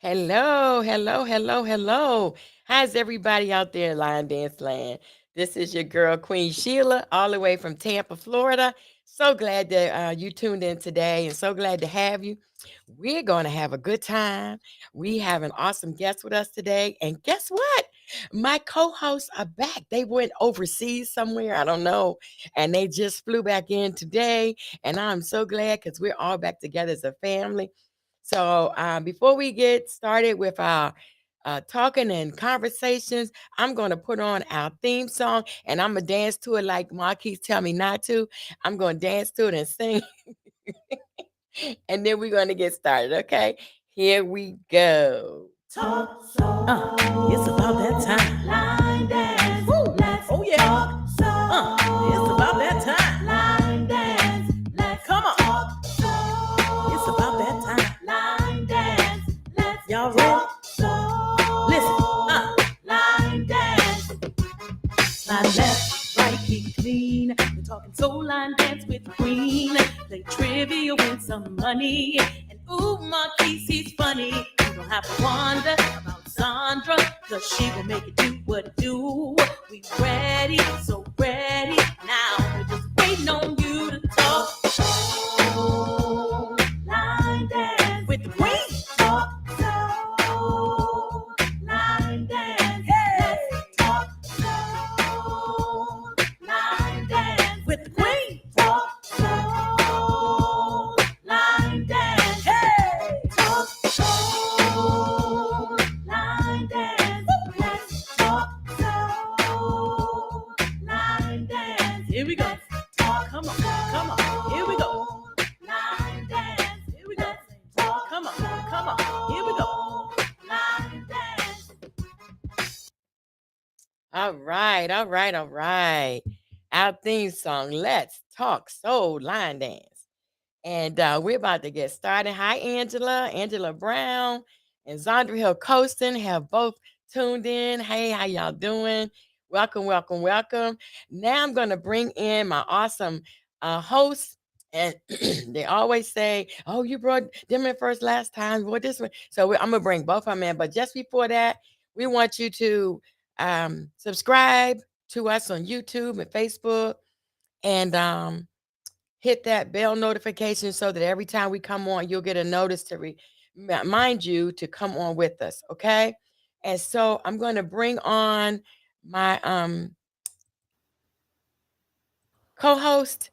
Hello, hello, hello, hello. How's everybody out there in Lion Dance Land? This is your girl, Queen Sheila, all the way from Tampa, Florida. So glad that you tuned in today and so glad to have you. We're going to have a good time. We have an awesome guest with us today. And guess what? My co hosts are back. They went overseas somewhere, I don't know. And they just flew back in today. And I'm so glad because we're all back together as a family. So before we get started with our talking and conversations, I'm going to put on our theme song and I'm going to dance to it like Marquise tell me not to. I'm going to dance to it and sing, and then we're going to get started, okay? Here we go. Talk so. It's about that time. Line dance. Woo. Oh yeah. Talk so. It's about that time. Line dance. Let's come on. Talk so. It's about that time. Line dance. Let's y'all ready? So. Listen. Line dance. Line left, right, keep it clean. We're talking soul line dance with the queen. Play trivia, win some money. And ooh, Marquise, he's funny. You don't have to wonder about Sandra, cause she will make it do what it do. We ready, so ready. Now we're just waiting on you to talk. So, line dance with the queen. Talk so, line dance. Hey, talk so, line dance with the queen. Talk so, line dance. Hey, talk so, line dance. Let's talk so, line dance. Here we go. Come on, come on. Here we go. Line dance. Here we go. Come on, come on. Here we go. Line dance. All right, all right, all right. Our theme song, Let's Talk Soul Line Dance. And we're about to get started. Hi, Angela, Angela Brown, and Zandra Hill Coaston have both tuned in. Hey, how y'all doing? Welcome, welcome, welcome. Now I'm going to bring in my awesome hosts. And they always say, "Oh, you brought them in first last time. What this one?" So I'm gonna bring both of them in. But just before that, we want you to subscribe to us on YouTube and Facebook, and hit that bell notification so that every time we come on, you'll get a notice to remind you to come on with us. Okay. And so I'm going to bring on my co-host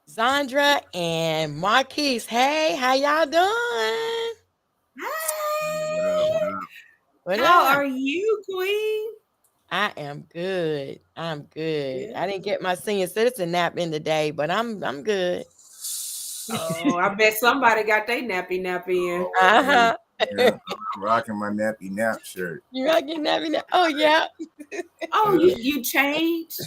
Zandra and Marquise. Hey, how y'all doing? Hey, What how up? are you, Queen? I am good. I'm good. I Yeah. didn't get my senior citizen nap in today, but I'm good. Oh, I bet somebody got their nappy in. Hey, Uh-huh. yeah, I'm rocking my nappy nap shirt. You not getting nappy nap? Oh yeah. Oh, Yeah. you changed?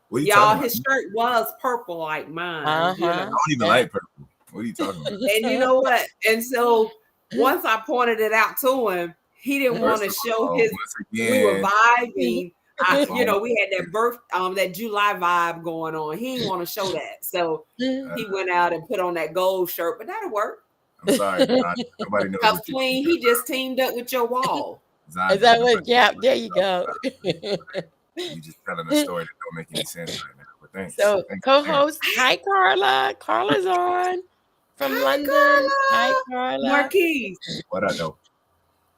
What are you Y'all, talking about? his shirt was purple like mine, Uh-huh. I don't even Yeah. like purple. What are you talking about? And you know what? And so once I pointed it out to him, he didn't want First to of show all, his. once We were again, vibing. oh, We had that July vibe going on. He didn't want to show that, so uh, he went out and put on that gold shirt. But that'll work. I'm sorry, Zion. Nobody knows Cause what you Queen, he just teamed up with your wall. Is Zion. that Nobody what? Yeah, knows there you go. you just telling a story that don't make any sense right now. But thanks. So, Thanks again. co-host, hi Carla. Carla's on from Hi, London. Hi Carla. Carla. Marquise. What I know.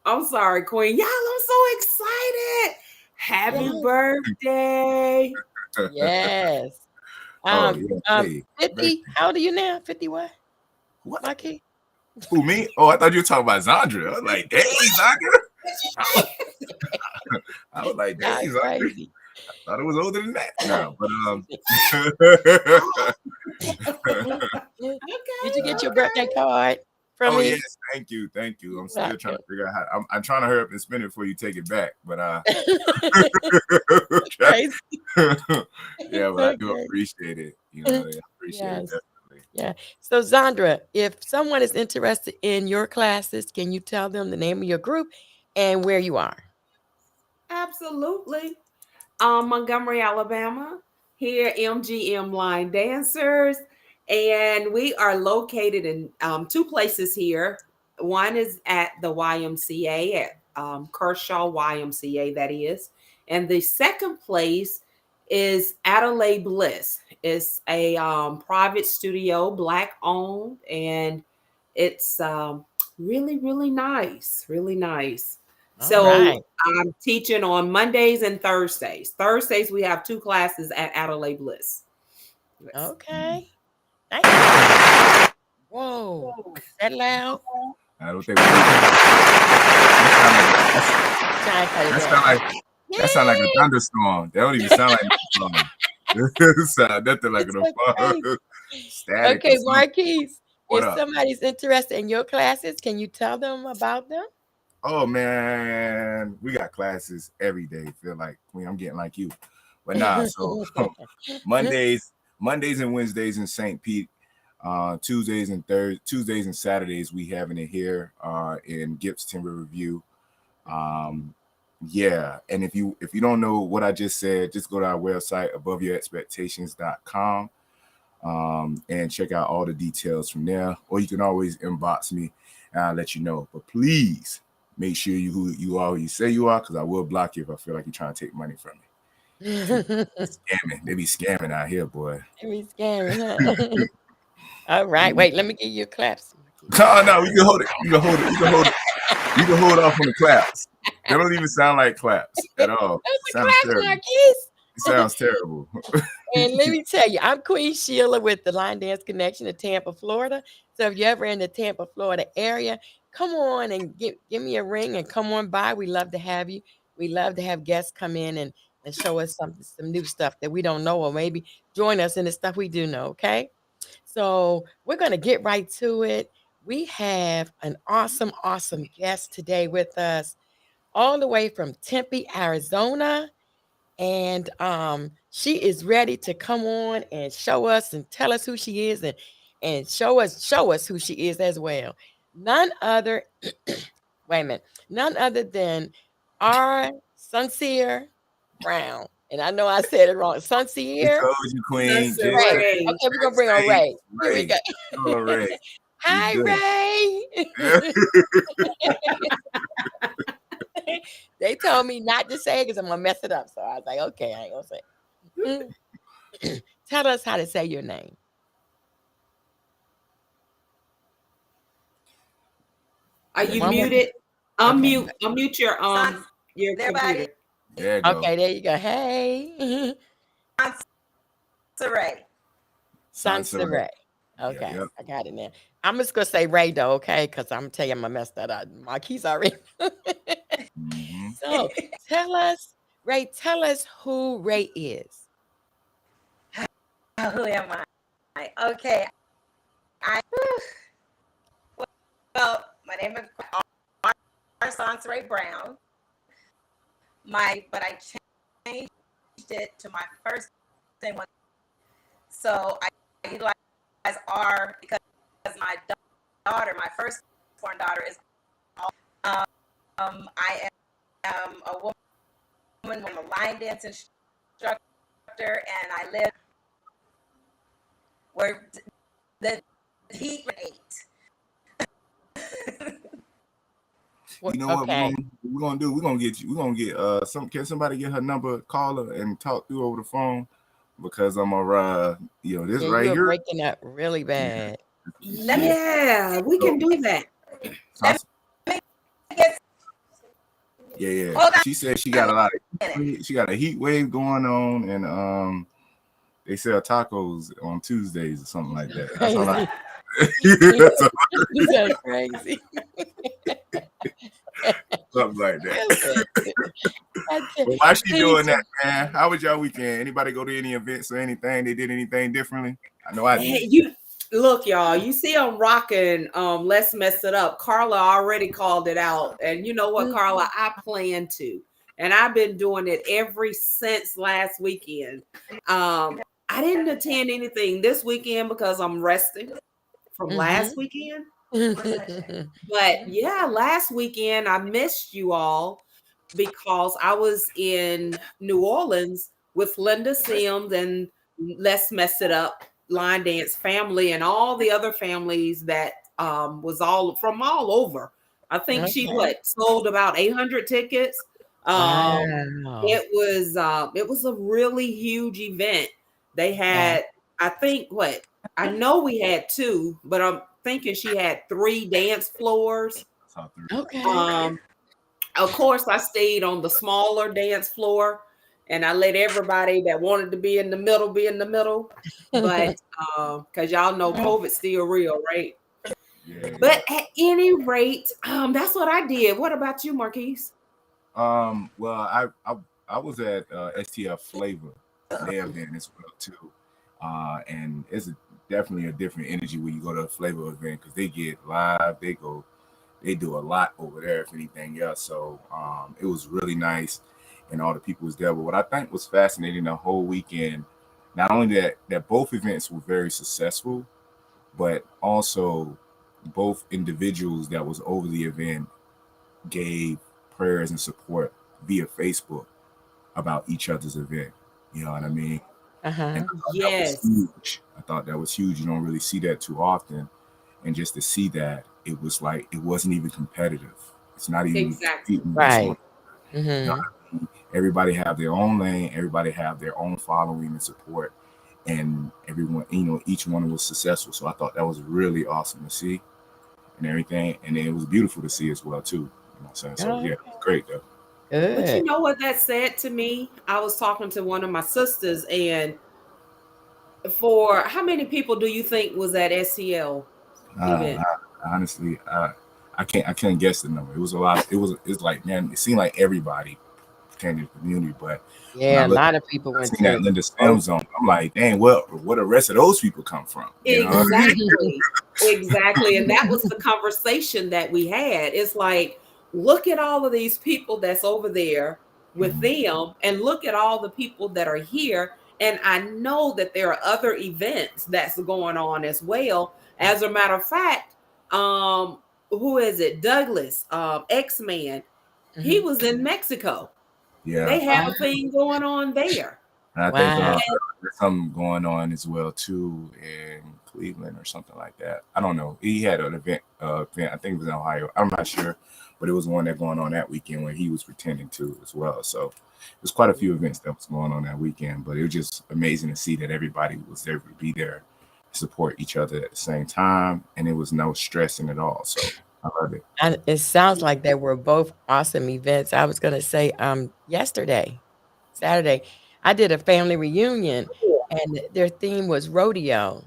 I'm sorry, Queen. Y'all, I'm so excited. Happy Yes. birthday. Yes. Oh Um, yeah. um, Hey, great. 50. How old are you now? 50 what? What? Marquis? Who me? Oh, I thought you were talking about Zandra. I was like, dang, Zandra. I was like, dang, Y'all Zandra. crazy. Thought it was older than that. No, but Did you get your Okay. birthday card from oh me? yes, thank you. I'm still trying Welcome. to figure out how. I'm trying to hurry up and spend it before you take it back. But Crazy. yeah, but I do Okay. appreciate it. You know, I appreciate it Yes. definitely. Yeah. So, Zandra, if someone is interested in your classes, can you tell them the name of your group and where you are? Absolutely. Montgomery, Alabama. Here, MGM Line Dancers. And we are located in two places here. One is at the YMCA at Kershaw YMCA, that is, and the second place is Adelaide Bliss. It's a private studio, Black owned, and it's really, really nice, really nice. All So right. I'm teaching on Mondays and Thursdays. Thursdays we have 2 classes at Adelaide Bliss. Yes. Okay. Thank you. Whoa. Is that loud? I don't think that sound like a thunderstorm. That don't even sound like a storm. It sound nothing like an static. Okay, Marquise. What If up? somebody's interested in your classes, can you tell them about them? Oh man, we got classes every day. Feel like Queen, I'm getting like you. But nah, so Mondays and Wednesdays in St. Pete. Tuesdays and Saturdays we having it here in Gibson Riverview. Yeah, and if you don't know what I just said, just go to our website aboveyourexpectations.com and check out all the details from there, or you can always inbox me and I'll let you know. But please make sure who you are, who you say you are, because I will block you if I feel like you're trying to take money from me. Scamming. They be scamming out here, boy. They be scamming, huh? All right, wait, let me give you a clap. No, you can hold it. You can hold it. You can hold it. You can hold off on the claps. They don't even sound like claps at all. Those are claps, Marquise. It sounds terrible. And let me tell you, I'm Queen Sheila with the Line Dance Connection in Tampa, Florida. So if you're ever in the Tampa, Florida area, come on and give me a ring and come on by. We love to have you. We love to have guests come in and show us some new stuff that we don't know, or maybe join us in the stuff we do know, okay? So we're going to get right to it. We have an awesome guest today with us, all the way from Tempe, Arizona. And she is ready to come on and show us and tell us who she is and show us who she is as well. None other, wait a minute, none other than our Sincere Brown. And I know I said it wrong. Sincere. Told you, Queen. Ray. Okay, we're gonna bring on Ray. Here we go. Hello, Ray. Hi, Ray. They told me not to say it because I'm gonna mess it up. So I was like, okay, I ain't gonna say it. Tell us how to say your name. Are you muted? Unmute your computer. There you go. Okay, there you go. Hey. Ray. Sansa. Okay, Yep. I got it now. I'm just gonna say Ray though, okay? Because I'm gonna tell you I'm gonna mess that up. Marquise already. So tell us, Ray, tell us who Ray is. Who am I? Okay. Well, my name is Sansa Ray Brown. But I changed it to my first name. So I utilize R because my daughter, my firstborn daughter, is. I am a woman. I'm a line dance instructor, and I live where the heat rate. You know what we're gonna do? We're gonna get can somebody get her number, call her, and talk through over the phone, because I'm gonna this right you're here breaking up really bad. Yeah, we can do that. Yeah. She said she got a heat wave going on, and they sell tacos on Tuesdays or something like that. That's all I. That's crazy. Something like that. Well, why she doing that, man? How was y'all weekend? Anybody go to any events or anything? They did anything differently? I know I did. Look, y'all, you see I'm rocking Let's Mess It Up. Carla already called it out. And you know what, Carla? I plan to. And I've been doing it since last weekend. I didn't attend anything this weekend because I'm resting from last weekend. But yeah, last weekend I missed you all because I was in New Orleans with Linda Sims and Let's Mess It Up Line Dance family and all the other families that was all from all over. I think she sold about 800 tickets. Wow. It was a really huge event. They had, I know we had 2, but I'm thinking she had 3 dance floors. Okay. Of course, I stayed on the smaller dance floor, and I let everybody that wanted to be in the middle be in the middle. But because y'all know COVID's still real, right? Yeah. But at any rate, that's what I did. What about you, Marquise? Well, I was at STF Flavor, their event as well too, and it's definitely a different energy when you go to a Flavor event because they get live, they do a lot over there if anything else. So it was really nice, and all the people was there. But what I think was fascinating the whole weekend, not only that both events were very successful, but also both individuals that was over the event gave prayers and support via Facebook about each other's event. You know what I mean? And Yes. that was huge. I thought that was huge. You don't really see that too often. And just to see that, it was like it wasn't even competitive. It's not even Exactly. Right. You know what I mean? Everybody have their own lane, everybody have their own following and support, and everyone, each one was successful. So I thought that was really awesome to see and everything. And then it was beautiful to see as well too. You know what I'm saying? So yeah, it was great though. But you know what that said to me? I was talking to one of my sisters, and for how many people do you think was at SCL event? Honestly, I can't guess the number. It was a lot. It's like, man, it seemed like everybody came to the community, but yeah, a lot of people went to that Linda Stem Zone. I'm like, dang, where the rest of those people come from? You know? Exactly. And that was the conversation that we had. It's like, look at all of these people that's over there with them, and look at all the people that are here. And I know that there are other events that's going on as well. As a matter of fact, who is it? Douglas, X-Man. He was in Mexico. Yeah. They have a thing going on there. And I think there's something going on as well too in Cleveland or something like that. I don't know. He had an event. I think it was in Ohio. I'm not sure, but it was one that going on that weekend when he was pretending to as well. So there's quite a few events that was going on that weekend. But it was just amazing to see that everybody was there to be there, support each other at the same time, and it was no stressing at all. So I love it. And it sounds like they were both awesome events. I was gonna say Saturday, I did a family reunion and their theme was rodeo.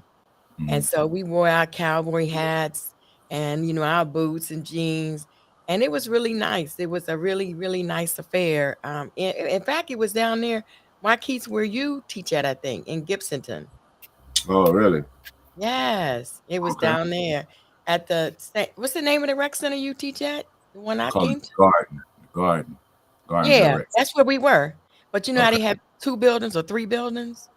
And so we wore our cowboy hats and our boots and jeans. And it was really nice. It was a really, really nice affair. In fact, it was down there, Marquise, where you teach at, I think, in Gibsonton. Oh, really? Yes, it was down there at what's the name of the rec center you teach at? The one I came to? Garden. Yeah, that's where we were. But you know how they have 2 buildings or 3 buildings?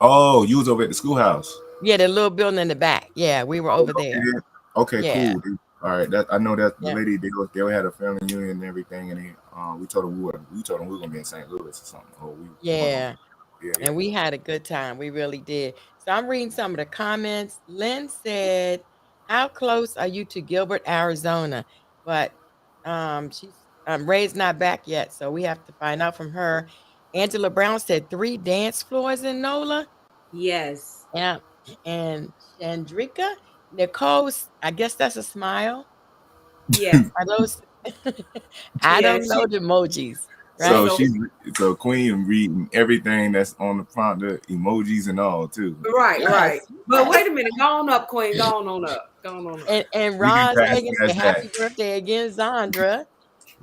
Oh, you was over at the schoolhouse. Yeah, the little building in the back. Yeah, we were over there. Okay, cool. All right, I know that the lady they had a family reunion and everything, and we told them we were gonna be in St. Louis or something. And we had a good time. We really did. So I'm reading some of the comments. Lynn said, "How close are you to Gilbert, Arizona?" But she's Ray's not back yet, so we have to find out from her. Angela Brown said 3 dance floors in NOLA. Yes. Yeah. And Chandrika Nicole's, I guess that's a smile. Yes. Are those? I don't know the emojis. Right? So she's Queen reading everything that's on the prompt, the emojis and all too. Right. But wait a minute, go on up, Queen. Go on up. And Ron Hagen said, "Happy birthday again, Zandra."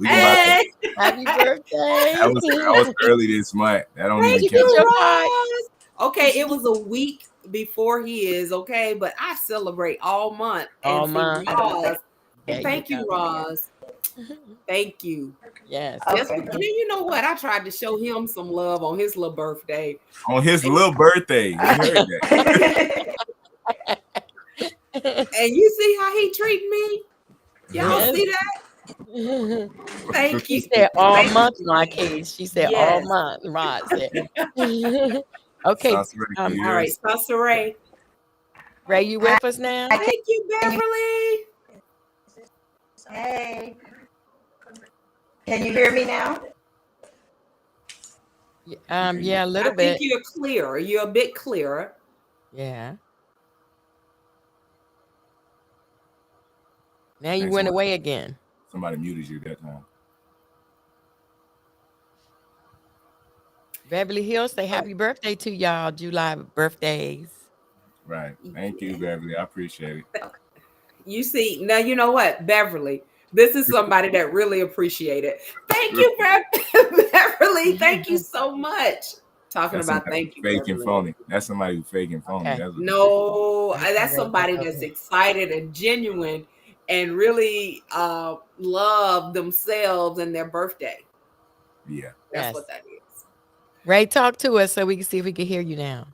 Hey! Happy birthday! I was early this month. I don't even care. Okay, it was a week before his. Okay, but I celebrate all month. All month. Thank you, Roz. Thank you. Yes. You know what? I tried to show him some love on his little birthday. On his little birthday. You heard that. And you see how he treated me? Y'all see that? Thank you. She said all month, Marquise. She said all month. Rod said. Okay. All right, Pastor Ray. Ray, you with us now? I Thank you, Beverly. Hey, can you hear me now? Yeah, a I little think bit. you're clearer. You're a bit clearer. Yeah. Now you Thanks, went somebody, away again. somebody muted you that time. Beverly Hills, say happy birthday to y'all, July birthdays. Right. Thank you, Beverly. I appreciate it. You see, now you know what, Beverly. This is somebody that really appreciate it. Thank you, Beverly. Thank you so much. Talking That's about somebody thank you, fake and Beverly. phony. That's somebody who's fake and phony. Okay. That's what No, Okay, that's Ray, somebody that's that's okay. excited and genuine and really love themselves and their birthday. yeah. That's Yes. what that is. Ray, talk to us so we can see if we can hear you now.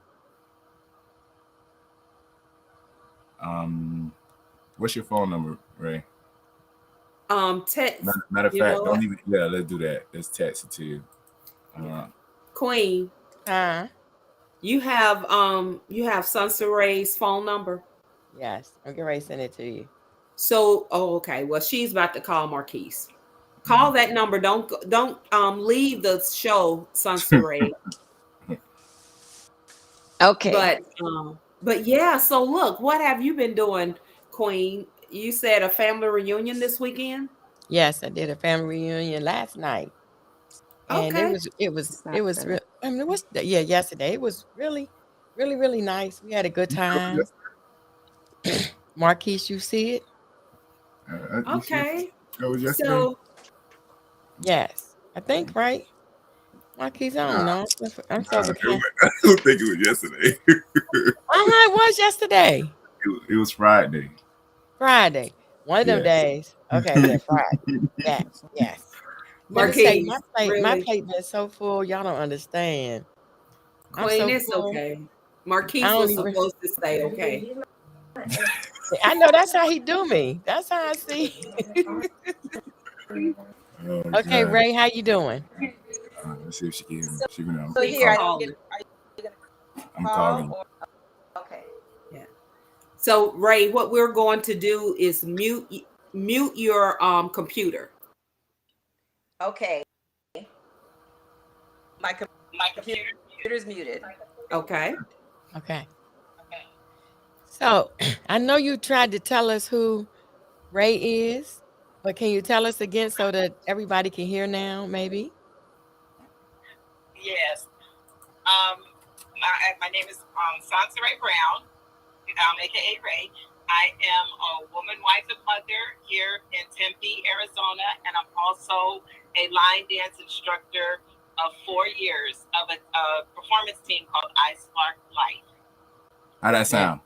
What's your phone number, Ray? Text, Matter of you know fact, don't what? even. Yeah, let's do that. Let's text it to you. Queen, Huh? you have Sunset Ray's phone number. Yes. I'm getting ready to send it to you. So, okay. Well, she's about to call Marquise. Call that number. Don't leave the show, Sunset Ray. Okay. But yeah. So look, what have you been doing, Queen? You said a family reunion this weekend. Yes, I did a family reunion last night. And Okay. it was real. I mean, it was yesterday. It was really, really, really nice. We had a good time. Marquise, you see it? Okay. That was yesterday. So Yes. I think, right? Marquise, I don't know. I'm so I behind. don't think it was yesterday. It was yesterday. It was Friday. Friday. One of them Yes. days. Okay, yeah, Friday. Yes. Let me say, Marquise, my really, plate been so full, y'all don't understand. I'm Queen, so it's full. okay. I Marquise don't was even. supposed to say okay. I know that's how he do me. That's how I see. Oh, Okay, God. Ray, how you doing? Let's see if she can hear me. She can So He's here, I don't calling. get. Are you gonna I'm call calling. or okay? So Ray, what we're going to do is mute your computer. Okay. My computer's muted. Okay. Okay. So I know you tried to tell us who Ray is, but can you tell us again so that everybody can hear now, maybe? Yes. My name is Sansa Ray Brown, aka Ray. I am a woman, wife, and mother here in Tempe, Arizona, and I'm also a line dance instructor of 4 years of a performance team called iSpark Life. How that sound?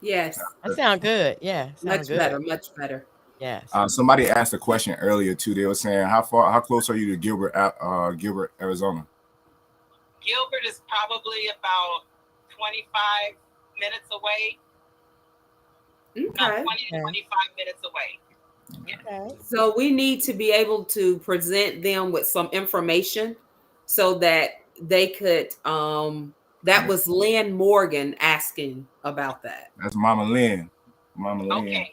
Yes. That sound good. Yeah, sound Much good. better. Much better. Yes. Somebody asked a question earlier too. They were saying, how close are you to Gilbert, Arizona? Gilbert is probably about 25 minutes away. About Okay. 20 to 25 minutes away. Okay. So we need to be able to present them with some information so that they could that was Lynn Morgan asking about that. That's Mama Lynn. Mama Lynn. Okay.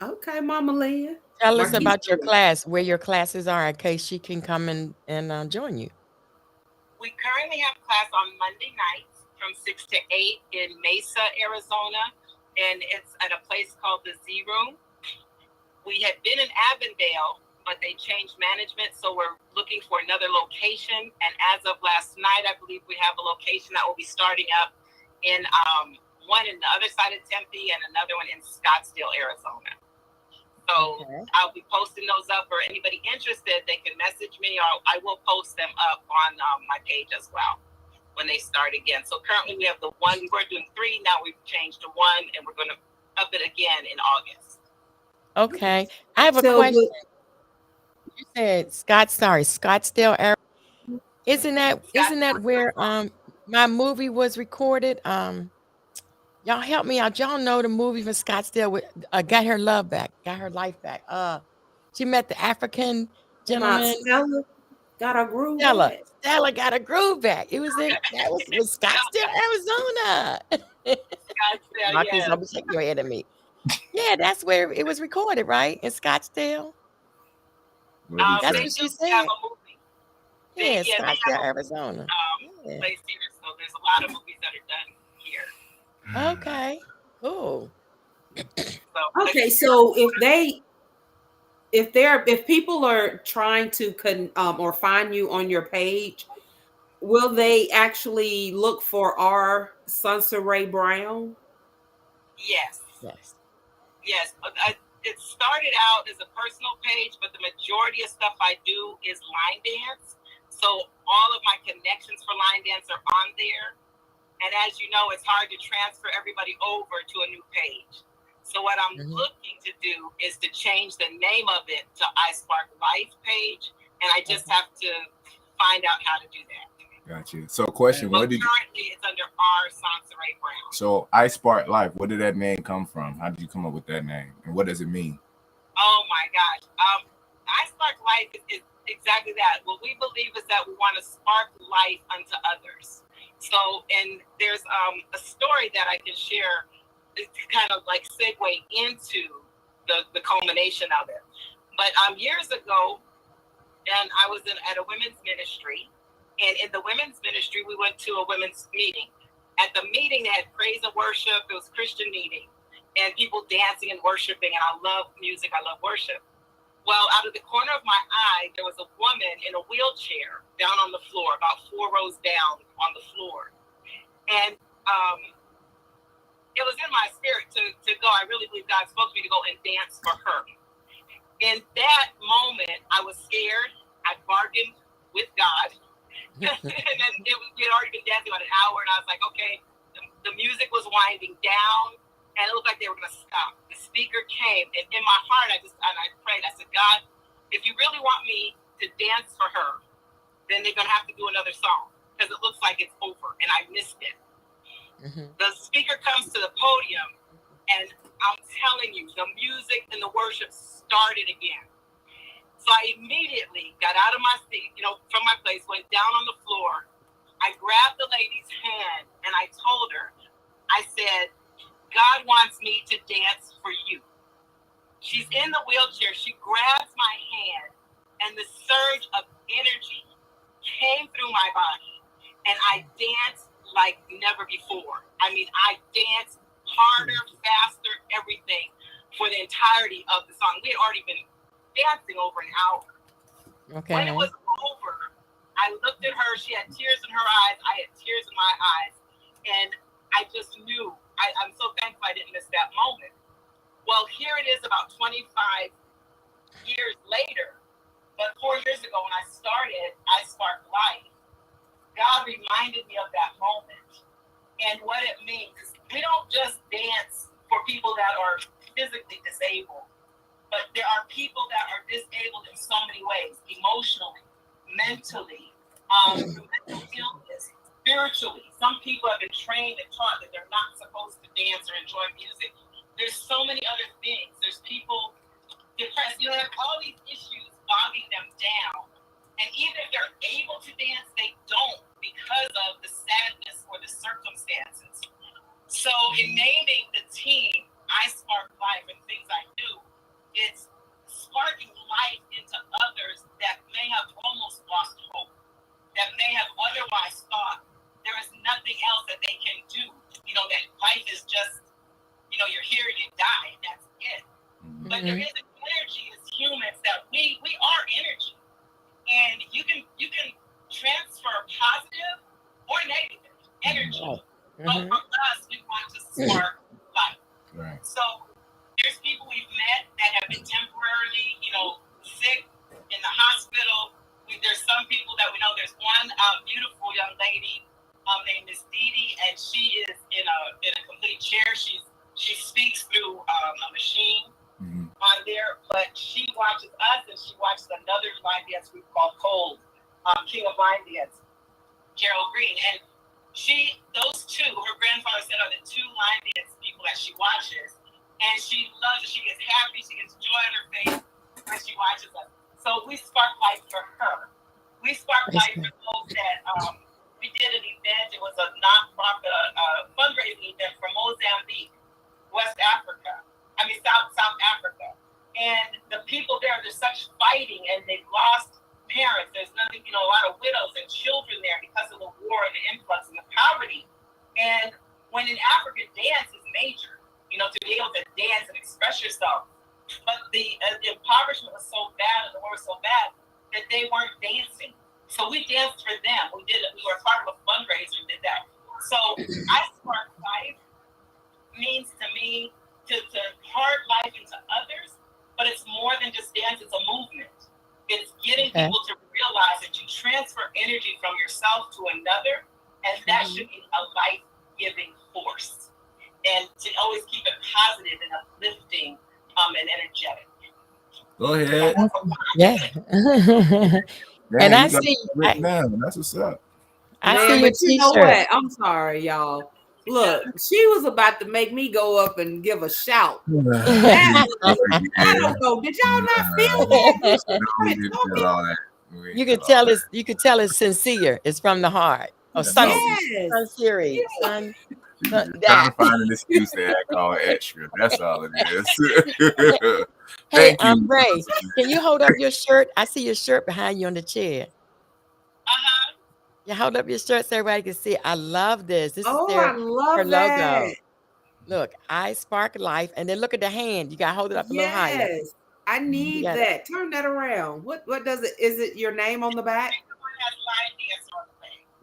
Okay, Mama Lynn. Tell us Marquise, about your class, where your classes are, in case she can come and join you. We currently have class on Monday nights from 6 to 8 in Mesa, Arizona, and it's at a place called the Z Room. We had been in Avondale, but they changed management, so we're looking for another location. And as of last night, I believe we have a location that will be starting up in one in the other side of Tempe and another one in Scottsdale, Arizona. So I'll be posting those up for anybody interested. They can message me, or I will post them up on my page as well when they start again. So currently we have the one. We were doing 3. Now we've changed to 1, and we're going to up it again in August. Okay. I have a question. You said Scottsdale, Arizona. Isn't that where my movie was recorded? Y'all help me out. Y'all know the movie from Scottsdale with got her life back. She met the African gentleman. Stella got a groove. Stella got a groove back. It was Scottsdale, Arizona. Scottsdale, Marcus, yeah. don't be shaking your head at me. Yeah, that's where it was recorded, right? In Scottsdale. What did he That's They say? what do she have said. a movie. Yeah, They have Scottsdale, a Arizona. Yeah. place here, so there's a lot of movies that are done here. Okay. Cool. So Okay, so if people are trying to or find you on your page, will they actually look for R. Sansa Ray Brown? yes. Yes. Yes, it started out as a personal page, but the majority of stuff I do is line dance. So all of my connections for line dance are on there. And as you know, it's hard to transfer everybody over to a new page. So what I'm looking to do is to change the name of it to iSpark Life page. And I just have to find out how to do that. Gotcha. So question, But currently it's under R. Sansa Ray Brown. So iSpark Life, where did that name come from? How did you come up with that name? And what does it mean? Oh my gosh. iSpark Life is exactly that. What we believe is that we want to spark life unto others. So, and there's a story that I can share to kind of like segue into the culmination of it. But years ago, and I was at a women's ministry. And in the women's ministry, we went to a women's meeting. At the meeting, they had praise and worship. It was Christian meeting. And people dancing and worshiping. And I love music. I love worship. Well, out of the corner of my eye, there was a woman in a wheelchair down on the floor, about 4 rows down on the floor. And it was in my spirit to go. I really believe God spoke to me to go and dance for her. In that moment, I was scared. I bargained with God. And then we had already been dancing about an hour, and I was like, okay, the music was winding down, and it looked like they were going to stop. The speaker came, and in my heart, I prayed. I said, God, if you really want me to dance for her, then they're going to have to do another song, because it looks like it's over, and I missed it. The speaker comes to the podium, and I'm telling you, the music and the worship started again. So I immediately got out of my seat, from my place, went down on the floor. I grabbed the lady's hand and I told her, I said, God wants me to dance for you. She's in the wheelchair. She grabs my hand and the surge of energy came through my body and I danced like never before. I mean, I danced harder, faster, everything for the entirety of the song. We had already been dancing over an hour. Okay. When it was over, I looked at her. She had tears in her eyes. I had tears in my eyes. And I just knew. I'm so thankful I didn't miss that moment. Well, here it is about 25 years later. But 4 years ago when I started iSpark Life, God reminded me of that moment and what it means. We don't just dance for people that are physically disabled. But there are people that are disabled in so many ways, emotionally, mentally, through mental illness, spiritually. Some people have been trained and taught that they're not supposed to dance or enjoy music. There's so many other things. There's people depressed. They have all these issues bogging them down. And even if they're able to dance, they don't because of the sadness or the circumstances. So in naming the team, iSpark Life and things I do, it's sparking life into others that may have almost lost hope, that may have otherwise thought there is nothing else that they can do. That life is just, you're here, you die, and that's it. But there is an energy as humans that we are energy. And you can transfer positive or negative energy. But for us, we want to spark life. Right. So there's people we've met that have been temporarily, sick in the hospital. There's some people that we know. There's one beautiful young lady named Miss Dee, and she is in a complete chair. She speaks through a machine on there, but she watches us and she watches another line dance group called Cold, King of Line Dance, Gerald Green, and those two, her grandfather said, are the two line dance people that she watches. And she loves it. She gets happy. She gets joy on her face when she watches us. So we spark life for her. We spark life for those that we did an event. It was a nonprofit fundraising event for Mozambique, West Africa. I mean, South Africa. And the people there, there's such fighting, and they've lost parents. There's nothing, a lot of widows and children there because of the war and the influx and the poverty. And when in Africa, dance is major, to be able to dance and express yourself. But the impoverishment was so bad and the war was so bad that they weren't dancing. So we danced for them. We were part of a fundraiser and did that. So I Spark Life means to me to heart life into others, but it's more than just dance, it's a movement. It's getting people to realize that you transfer energy from yourself to another, and that should be a life-giving force. And to always keep it positive and uplifting and energetic. Go ahead. Yeah. And I see. That's what's up. I see but you know t-shirt. what? I'm sorry, y'all. Look, she was about to make me go up and give a shout. I don't know. Did y'all not feel that? You could tell it's sincere. It's from the heart. Or serious. Trying to find an excuse to act all extra. That's all it is. Hey, Ray, can you hold up your shirt? I see your shirt behind you on the chair. You hold up your shirt so everybody can see. I love this. This is I love her that. logo. Look, I Spark Life, and then look at the hand. You got to hold it up a little higher. Yes, I need that. Turn that around. What does it? Is it your name on the back?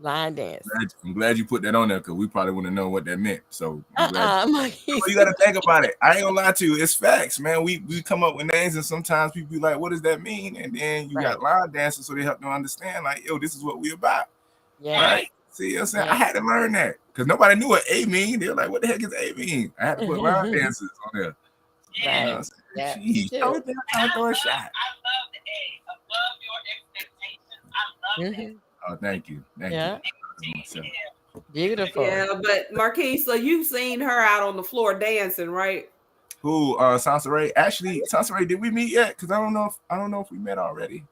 Line dance. I'm glad you put that on there because we probably wouldn't know what that meant. So you got you to think about it. I ain't gonna lie to you. It's facts, man. We come up with names, and sometimes people be like, "What does that mean?" And then you got line dancers, so they help them understand, like, "Yo, this is what we about." Yeah. Right. See, I'm saying I had to learn that because nobody knew what A mean. They were like, "What the heck is A mean?" I had to put line dancers on there. Right. Jeez, throw a shot. I love the A. Above your expectations. I love it. Oh, thank you. Thank you. Beautiful. Yeah, but Marquise, so you've seen her out on the floor dancing, right? Who? Sansa Ray. Actually, Sansa Ray, did we meet yet? Because I don't know if we met already.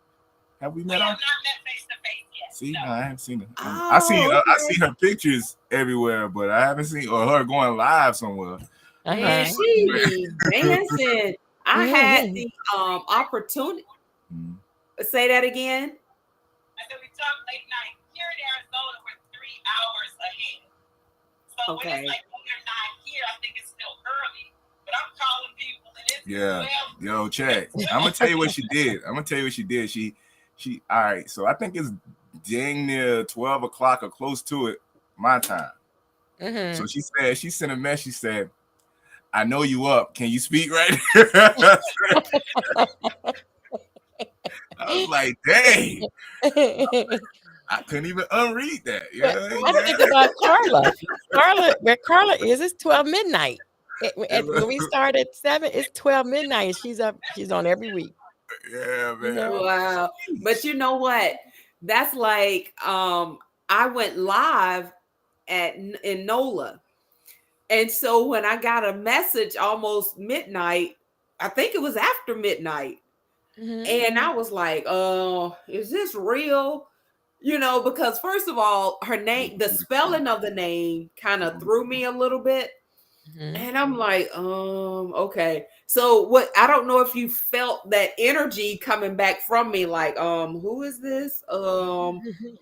Have we met? We have not met face to face yet. See, no, I haven't seen her. Oh, I see her pictures everywhere, but I haven't seen her going live somewhere. And she be dancing. I had the opportunity. Say that again. I said we talked late night. Here in Arizona, we're 3 hours ahead. So when it's like 8 or 9 here, I think it's still early. But I'm calling people, and it's 12. Yo, check. I'm gonna tell you what she did. She all right. So I think it's dang near 12 o'clock or close to it, my time. So she sent a message. She said, "I know you up. Can you speak right now?" I was like, dang. I couldn't even unread that. I think about Carla. Where Carla is, it's 12 midnight. When we start at 7, it's 12 midnight. And she's up. She's on every week. Yeah, man. Wow. But you know what? That's like I went live in NOLA. And so when I got a message almost midnight, I think it was after midnight. And I was like, is this real? Because first of all, her name, the spelling of the name kind of threw me a little bit. And I'm like, okay. So I don't know if you felt that energy coming back from me, like, who is this?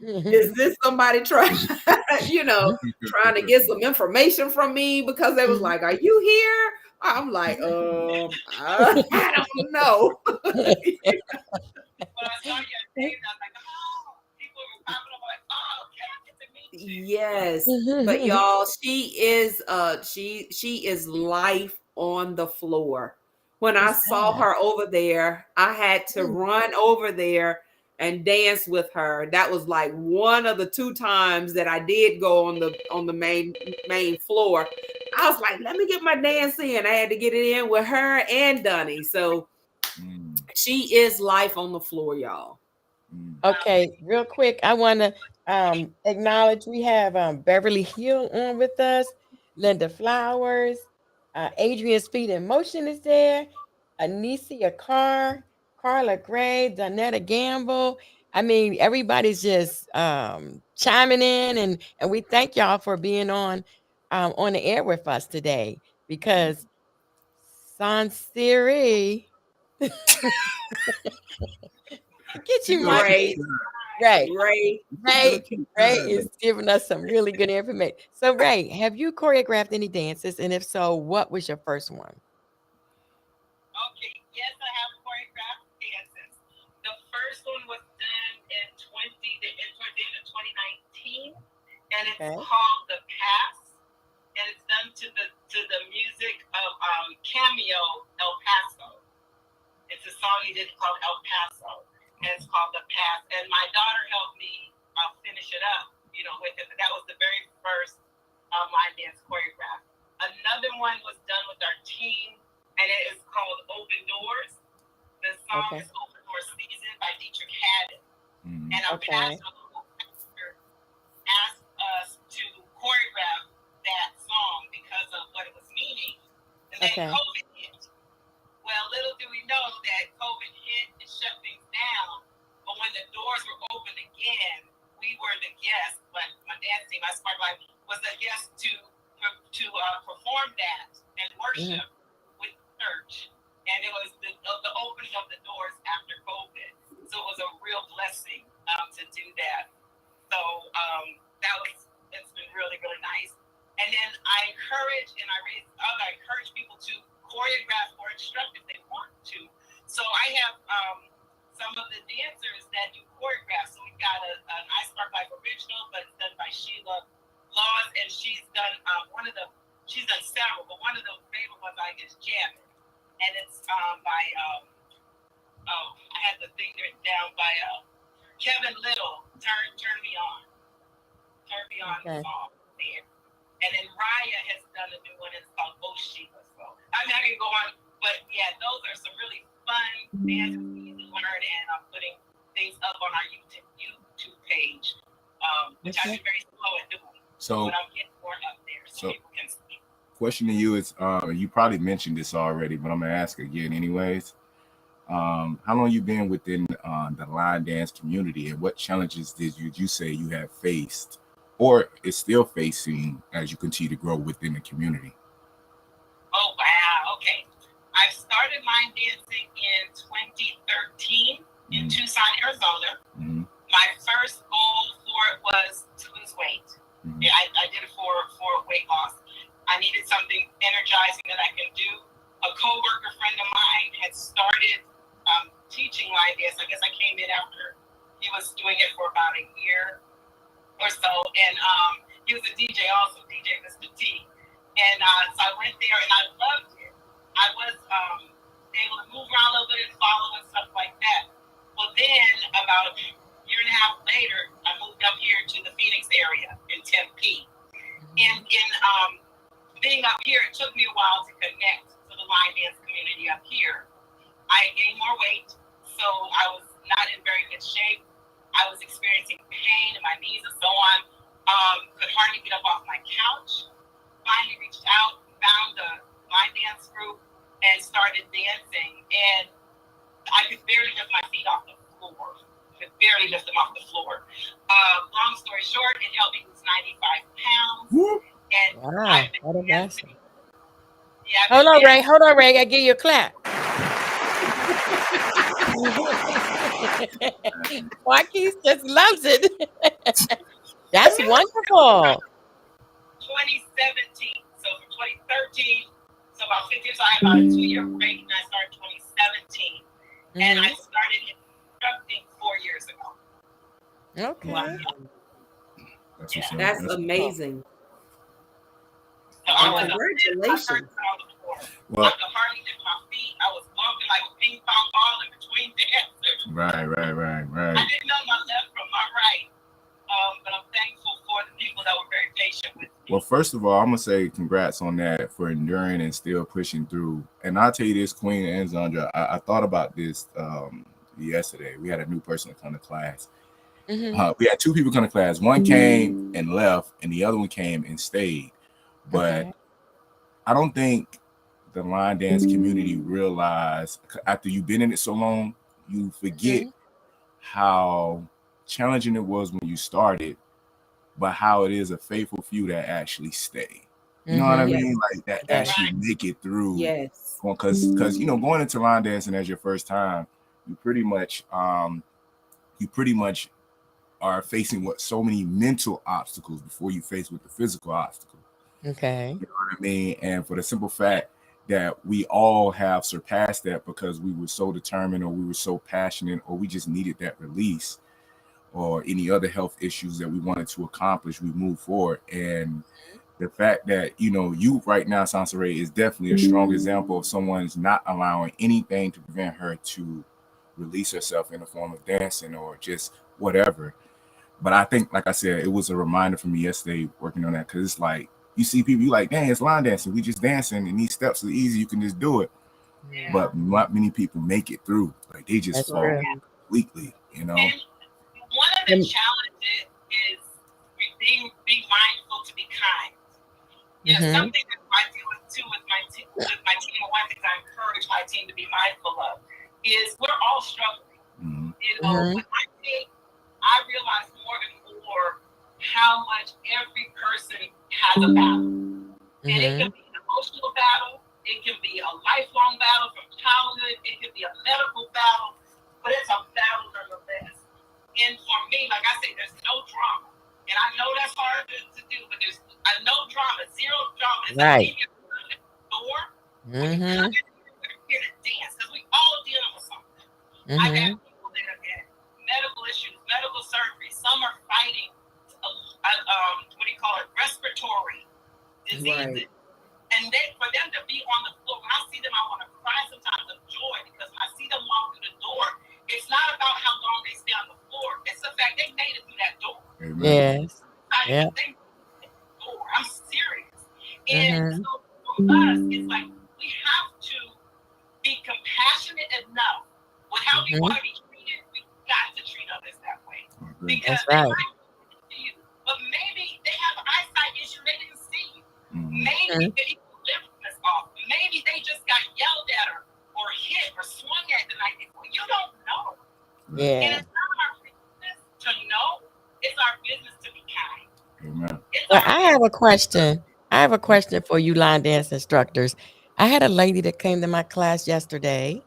Is this somebody trying to get some information from me? Because they was like, are you here? I'm like, I don't know. When I saw your name, I was like, people were popping up like, okay, I get to meet you. Yes, but y'all, she is life on the floor. When I saw her over there, I had to run over there and dance with her. That was like one of the 2 times that I did go on the main floor. I was like, let me get my dance in. I had to get it in with her and Dunny. So she is life on the floor, y'all. Okay, real quick, I want to acknowledge we have Beverly Hill on with us, Linda Flowers, Adrian Speed in Motion is there, Anicia Carr, Carla Gray, Donetta Gamble, I mean, everybody's just chiming in, and we thank y'all for being on the air with us today because Sansiri, get you, Mike. Great, Right. great. Ray is giving us some really good information. So, Ray, have you choreographed any dances? And if so, what was your first one? Okay, yes, I have choreographed dances. The first one was done in towards the end of 2019, and it's Okay. called The Pass, and it's done to the music of Cameo El Paso. It's a song he did called El Paso, and it's called The Pass. And my daughter helped me finish it up, with it. But that was the very first line dance choreograph. Another one was done with our team, and it is called Open Doors. The song is Open Doors Season by Dietrich Haddon. And our pastor asked us to choreograph that song because of what it was meaning. And then COVID hit. Well, little do we know that COVID hit and shut things down. But when the doors were open again, we were the guests. But my dance team, my Sparklight, was the guest to perform that and worship with the church. And it was the opening of the doors after COVID. So it was a real blessing to do that. So it's been really, really nice. And then I encourage people to choreograph or instruct if they want to. So I have some of the dancers that do choreograph. So we've got an I Spark Life original, but it's done by Sheila Laws, and she's done she's done several, but one of the favorite ones I think is Jamming. And it's by I had the thing written down by Kevin Little, Turn Me On. Turn Me On song there. And then Raya has done a new one, it's called Oh Sheila. So I'm not gonna go on, but yeah, those are some really fun dances we need to learn, and I'm putting things up on our YouTube page, which I've been very slow at doing. So but I'm getting more up there so people can see. Question to you is, you probably mentioned this already, but I'm gonna ask again anyways. How long you been within the line dance community, and what challenges did you say you have faced, or is still facing as you continue to grow within the community? Oh wow! Okay, I started line dancing in 2013 in Tucson, Arizona. My first goal for it was to lose weight. I did it for weight loss. I needed something energizing that I can do. A coworker friend of mine had started teaching line dance. I guess I came in after he was doing it for about a year or so, and he was a DJ also, DJ Mr. T. And so I went there and I loved it. I was able to move around a little bit and follow and stuff like that. Well, then about a year and a half later, I moved up here to the Phoenix area in Tempe. And in being up here, it took me a while to connect to the line dance community up here. I gained more weight, so I was not in very good shape. I was experiencing pain in my knees and so on. Could hardly get up off my couch. Finally reached out, found a line dance group, and started dancing. And I could barely lift my feet off the floor. Long story short, it helped me lose 95 pounds. And wow, what a blessing. Yeah, Hold on, Ray. I give you a clap. Marquise just loves it. That's wonderful. 2017. So from 2013, so about 5 years, I had about a 2-year break, and I started 2017. And I started instructing 4 years ago. Okay. Wow. That's amazing. So Congratulations. Well, I could hardly lift my feet. I was walking like a ping pong ball in between dancers. Right. I didn't know my left from my right. But I'm thankful for the people that were very patient with me. Well, first of all, I'm gonna say congrats on that for enduring and still pushing through. And I'll tell you this, Queen and Zandra, I thought about this yesterday. We had a new person come to class. We had 2 people come to class. One came and left, and the other one came and stayed. But I don't think the line dance community realize, after you've been in it so long, you forget how challenging it was when you started, but how it is a faithful few that actually stay. You know what I Mhm. mean? Like that Yes. actually make it through. Yes. Because you know, going into line dancing as your first time, you pretty much are facing what so many mental obstacles before you face with the physical obstacle. Okay. You know what I mean? And for the simple fact that we all have surpassed that because we were so determined, or we were so passionate, or we just needed that release, or any other health issues that we wanted to accomplish, we move forward. And the fact that, you know, you right now, Sansaray, is definitely a strong example of someone's not allowing anything to prevent her to release herself in the form of dancing or just whatever. But I think, like I said, it was a reminder for me yesterday working on that, because it's like, you see people, you like, dang, it's line dancing. We just dancing, and these steps are easy. You can just do it. Yeah. But not many people make it through. Like, they just That's fall true. completely, you know? And one of the And- challenges is being mindful to be kind. You know, Mhm. something that I do with my team. And one thing I encourage my team to be mindful of is we're all struggling. Mhm. You know, Mhm. with my team, I realize more and more how much every person has a battle. And it Mhm. can be an emotional battle, it can be a lifelong battle from childhood, it can be a medical battle, but it's a battle nonetheless. And for me, like I say, there's no drama. And I know that's hard to do, but there's no drama, zero drama. It's Right. like you at the door, when you Mhm. come in, we're here to dance, because we all dealing with something. I've Mhm. had people that have had medical issues, medical surgery. Some are fighting, what do you call it, respiratory diseases. Right. And then for them to be on the floor, when I see them, I want to cry sometimes of joy, because when I see them walk through the door, it's not about how long they stay on the floor. It's the fact they made it through that door. Amen. Yes. Yeah. They made it through that door. I'm serious. And Mhm. so for us, it's like we have to be compassionate enough with how we Mhm. want to be treated. We got to treat others that way. Okay. Because That's they right. might see you, but maybe they have an eyesight issue, they didn't see you. Mhm. Maybe the equilibrium is off. Maybe they just got yelled at or hit or swung at the night before. You don't know. And Yeah. it's not our business to know. It's our business to be kind. Amen. It's Well, our I have a question. I have a question for you line dance instructors. I had a lady that came to my class yesterday,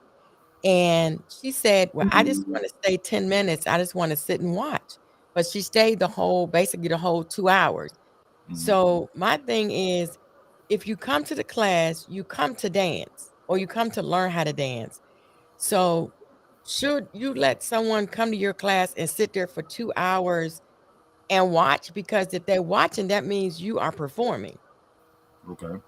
and she said, "Well, I just want to stay 10 minutes. I just want to sit and watch." But she stayed basically the whole 2 hours. Mhm. So my thing is, if you come to the class, you come to dance or you come to learn how to dance. So should you let someone come to your class and sit there for 2 hours and watch? Because if they're watching, that means you are performing Okay.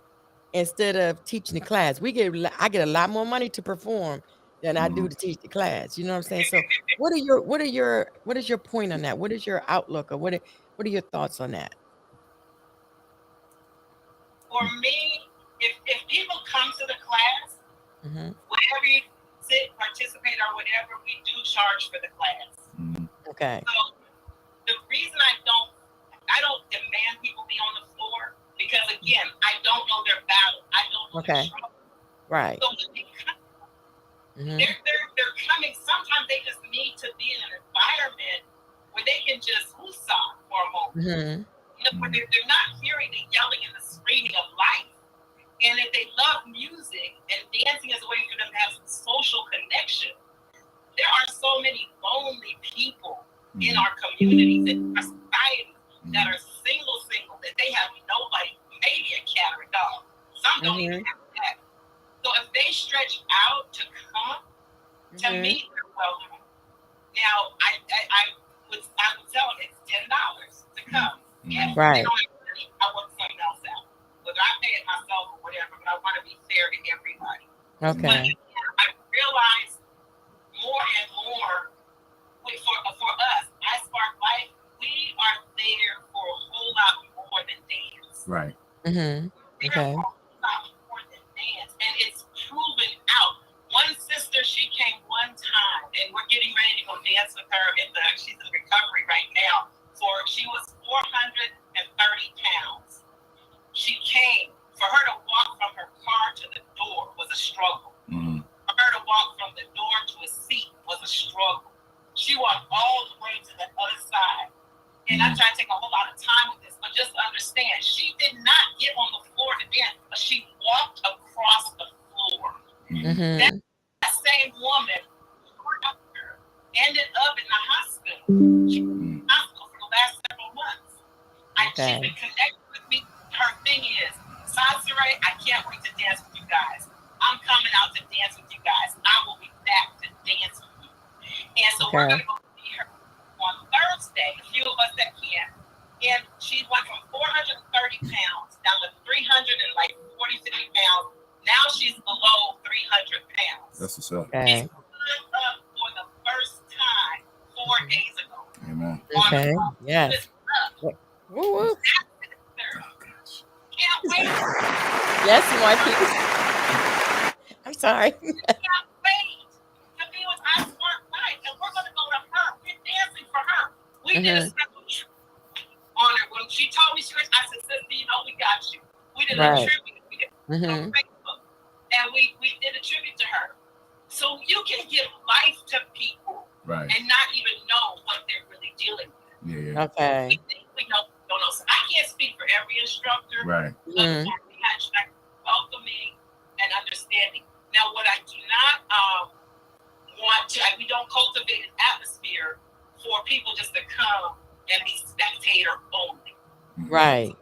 instead of teaching the class. I get a lot more money to perform than I do Mhm. to teach the class. You know what I'm saying? So what is your point on that? What is your outlook, or what are your thoughts on that? For me, if people come to the class, Mhm. whenever you sit, participate, or whatever, we do charge for the class. Mhm. Okay. So the reason I don't demand people be on the floor, because again, I don't know their battle. I don't know their Okay. struggle. Right. So when they come, Mhm. they're coming. Sometimes they just need to be in an environment where they can just woosah for a moment. Mhm. You know, where they're not hearing the yelling and the screaming of life. And if they love music and dancing is a way for them to have some social connection, there are so many lonely people in our communities, in our society, that are single, that they have nobody, maybe a cat or a dog. Some don't even have that. So if they stretch out to come, to me, they're welcome. Now, I would tell them it's $10 to come. If they Right. don't have money, I work something else out. Whether I pay it myself or whatever, but I want to be fair to everybody. But Okay. again, I realize more and more for us, I Spark Life, we are there for a whole lot more than dance. Right. Mhm. There Okay. for a whole lot more than dance. And it's proven out. One sister, she came one time, and we're getting ready to go dance with her. She's in recovery right now. She was 430 pounds. She came. For her to walk from her car to the door was a struggle. Mhm. For her to walk from the door to a seat was a struggle. She walked all the way to the other side. And I'm trying to take a whole lot of time with this, but just understand, she did not get on the floor to dance, but she walked across the floor. Mhm. That same woman ended up in the hospital. She was in the hospital for the last several months. She's been connected with me. Her thing is, Sansere, I can't wait to dance with you guys. I'm coming out to dance with you guys. I will be back to dance with you. And so we're going to go see her on Thursday, a few of us that can. And she went from 430 pounds down to 340, 50 pounds. Now she's below 300 pounds. That's what's up. Okay. She stood up for the first time 4 days ago. Amen. Okay. Yes. Woo woo. Can't wait. Yes, Marquise. I'm sorry. Can't wait to be with our smart life. And we're going to go to her. We're dancing for her. We did a special on her. When she told me, I said, sister, you know, we got you. We did a tribute. We did on Facebook. And we did a tribute to her. So you can give life to people and not even know what they're really dealing with. Yeah. Okay. We think we don't know. So I can't speak for every instructor. Right. But we had welcoming and understanding. Now, what I do not want to, we don't cultivate an atmosphere for people just to come and be spectator only. Right.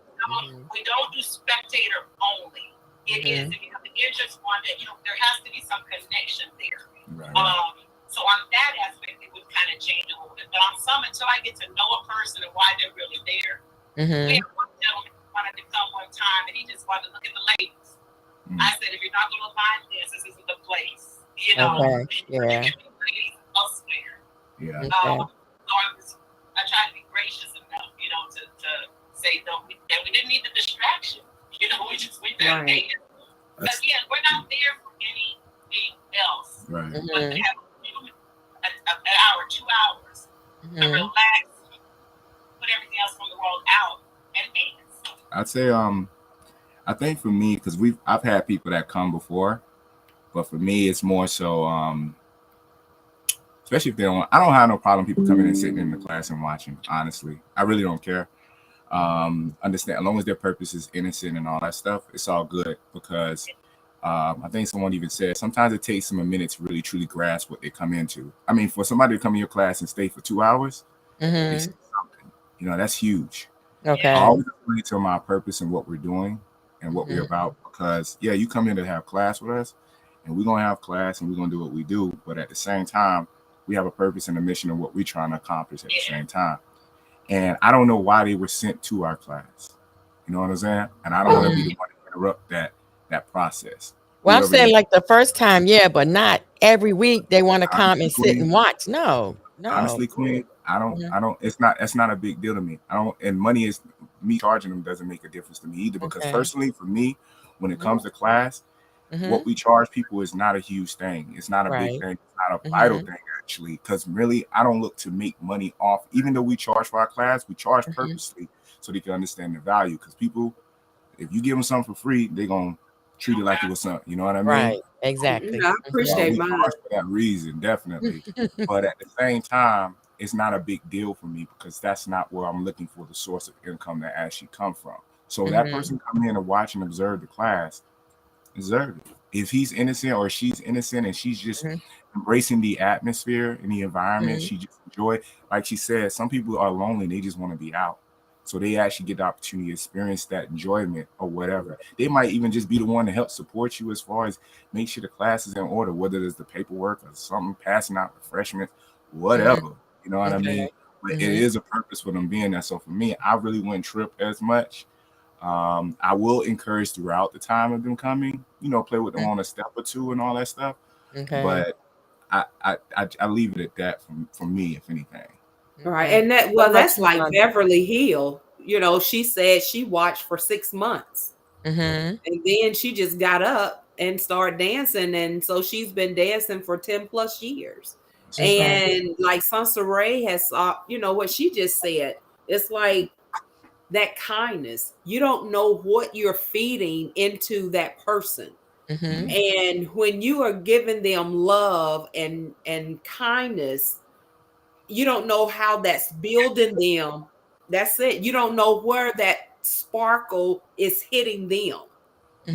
We don't do spectator only. It is, if you have the interest on it, there has to be some connection there. Right. So on that aspect, it would kind of change a little bit. But on some, until I get to know a person and why they're really there. We had one gentleman who wanted to come one time, and he just wanted to look at the ladies. I said, if you're not going to line this isn't the place. You know, Yeah. ladies elsewhere. Yeah. So I try to be gracious enough, to say no. And we didn't need the distraction. We didn't need it. Again, we're not there for anything else. Right. But to have an hour, 2 hours to relax, put everything else from the world out, and dance. I'd say I think for me, because I've had people that come before, but for me it's more so especially if I don't have no problem people coming and sitting in the class and watching. Honestly, I really don't care. Understand, as long as their purpose is innocent and all that stuff, it's all good. Because I think someone even said sometimes it takes them a minute to really truly grasp what they come into. I mean, for somebody to come in your class and stay for 2 hours, they see something. That's huge. Okay. I always explain to my purpose and what we're doing and what we're about. Because you come in to have class with us, and we're gonna have class and we're gonna do what we do. But at the same time, we have a purpose and a mission of what we're trying to accomplish at the same time. And I don't know why they were sent to our class. You know what I'm saying? And I don't want to be the one to interrupt that process. Well, I'm saying like the first time, but not every week they want to come and sit and watch. No. Honestly, Queen, I don't, that's not a big deal to me. And money is, me charging them doesn't make a difference to me either. Because personally, for me, when it comes to class, what we charge people is not a huge thing. It's not a big thing. It's not a vital thing, actually. Because really, I don't look to make money off. Even though we charge for our class, we charge purposely so they can understand the value. Because people, if you give them something for free, they're going to treat it like it was something. You know what I mean? Right. Exactly. I appreciate mine. For that reason, definitely. But at the same time, it's not a big deal for me because that's not where I'm looking for the source of income that actually come from. So that person coming in to watch and observe the class, deserve it. If he's innocent or she's innocent and she's just embracing the atmosphere and the environment, she just enjoy. Like she said, some people are lonely; they just want to be out, so they actually get the opportunity to experience that enjoyment or whatever. They might even just be the one to help support you as far as make sure the class is in order, whether it's the paperwork or something, passing out refreshments, whatever. You know what I mean? But it is a purpose for them being there. So for me, I really wouldn't trip as much. I will encourage throughout the time of them coming, play with them on a step or two and all that stuff. But I leave it at that from me, if anything. Right. And that's like Beverly Hill. She said she watched for 6 months. And then she just got up and started dancing. And so she's been dancing for 10 plus years. And like Sansere has, what she just said, it's like that kindness. You don't know what you're feeding into that person. And when you are giving them love and kindness, you don't know how that's building them. That's it. You don't know where that sparkle is hitting them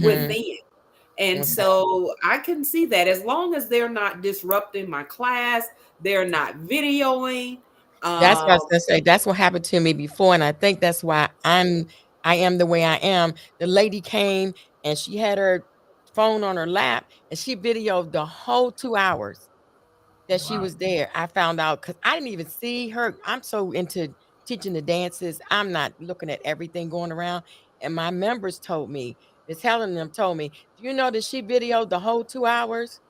within. And so I can see that as long as they're not disrupting my class, they're not videoing. That's what I was gonna say. That's what happened to me before, and I think that's why I am the way I am. The lady came and she had her phone on her lap and she videoed the whole 2 hours that she was there. I found out because I didn't even see her. I'm so into teaching the dances. I'm not looking at everything going around. And my members told me, Miss Helen and them told me, do you know that she videoed the whole 2 hours?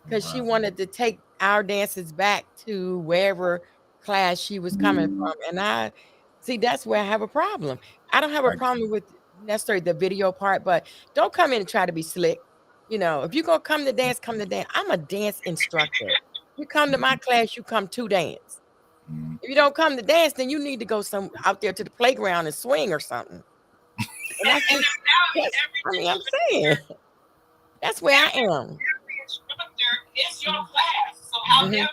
Because she wanted to take our dances back to wherever class she was coming from. And I see that's where I have a problem. I don't have a problem with necessarily the video part, but don't come in and try to be slick. You know, if you're gonna come to dance, come to dance. I'm a dance instructor. You come to my class, you come to dance. If you don't come to dance, then you need to go out there to the playground and swing or something. And that's just, I mean, I'm saying that's where I am. Instructor, it's your class. So however you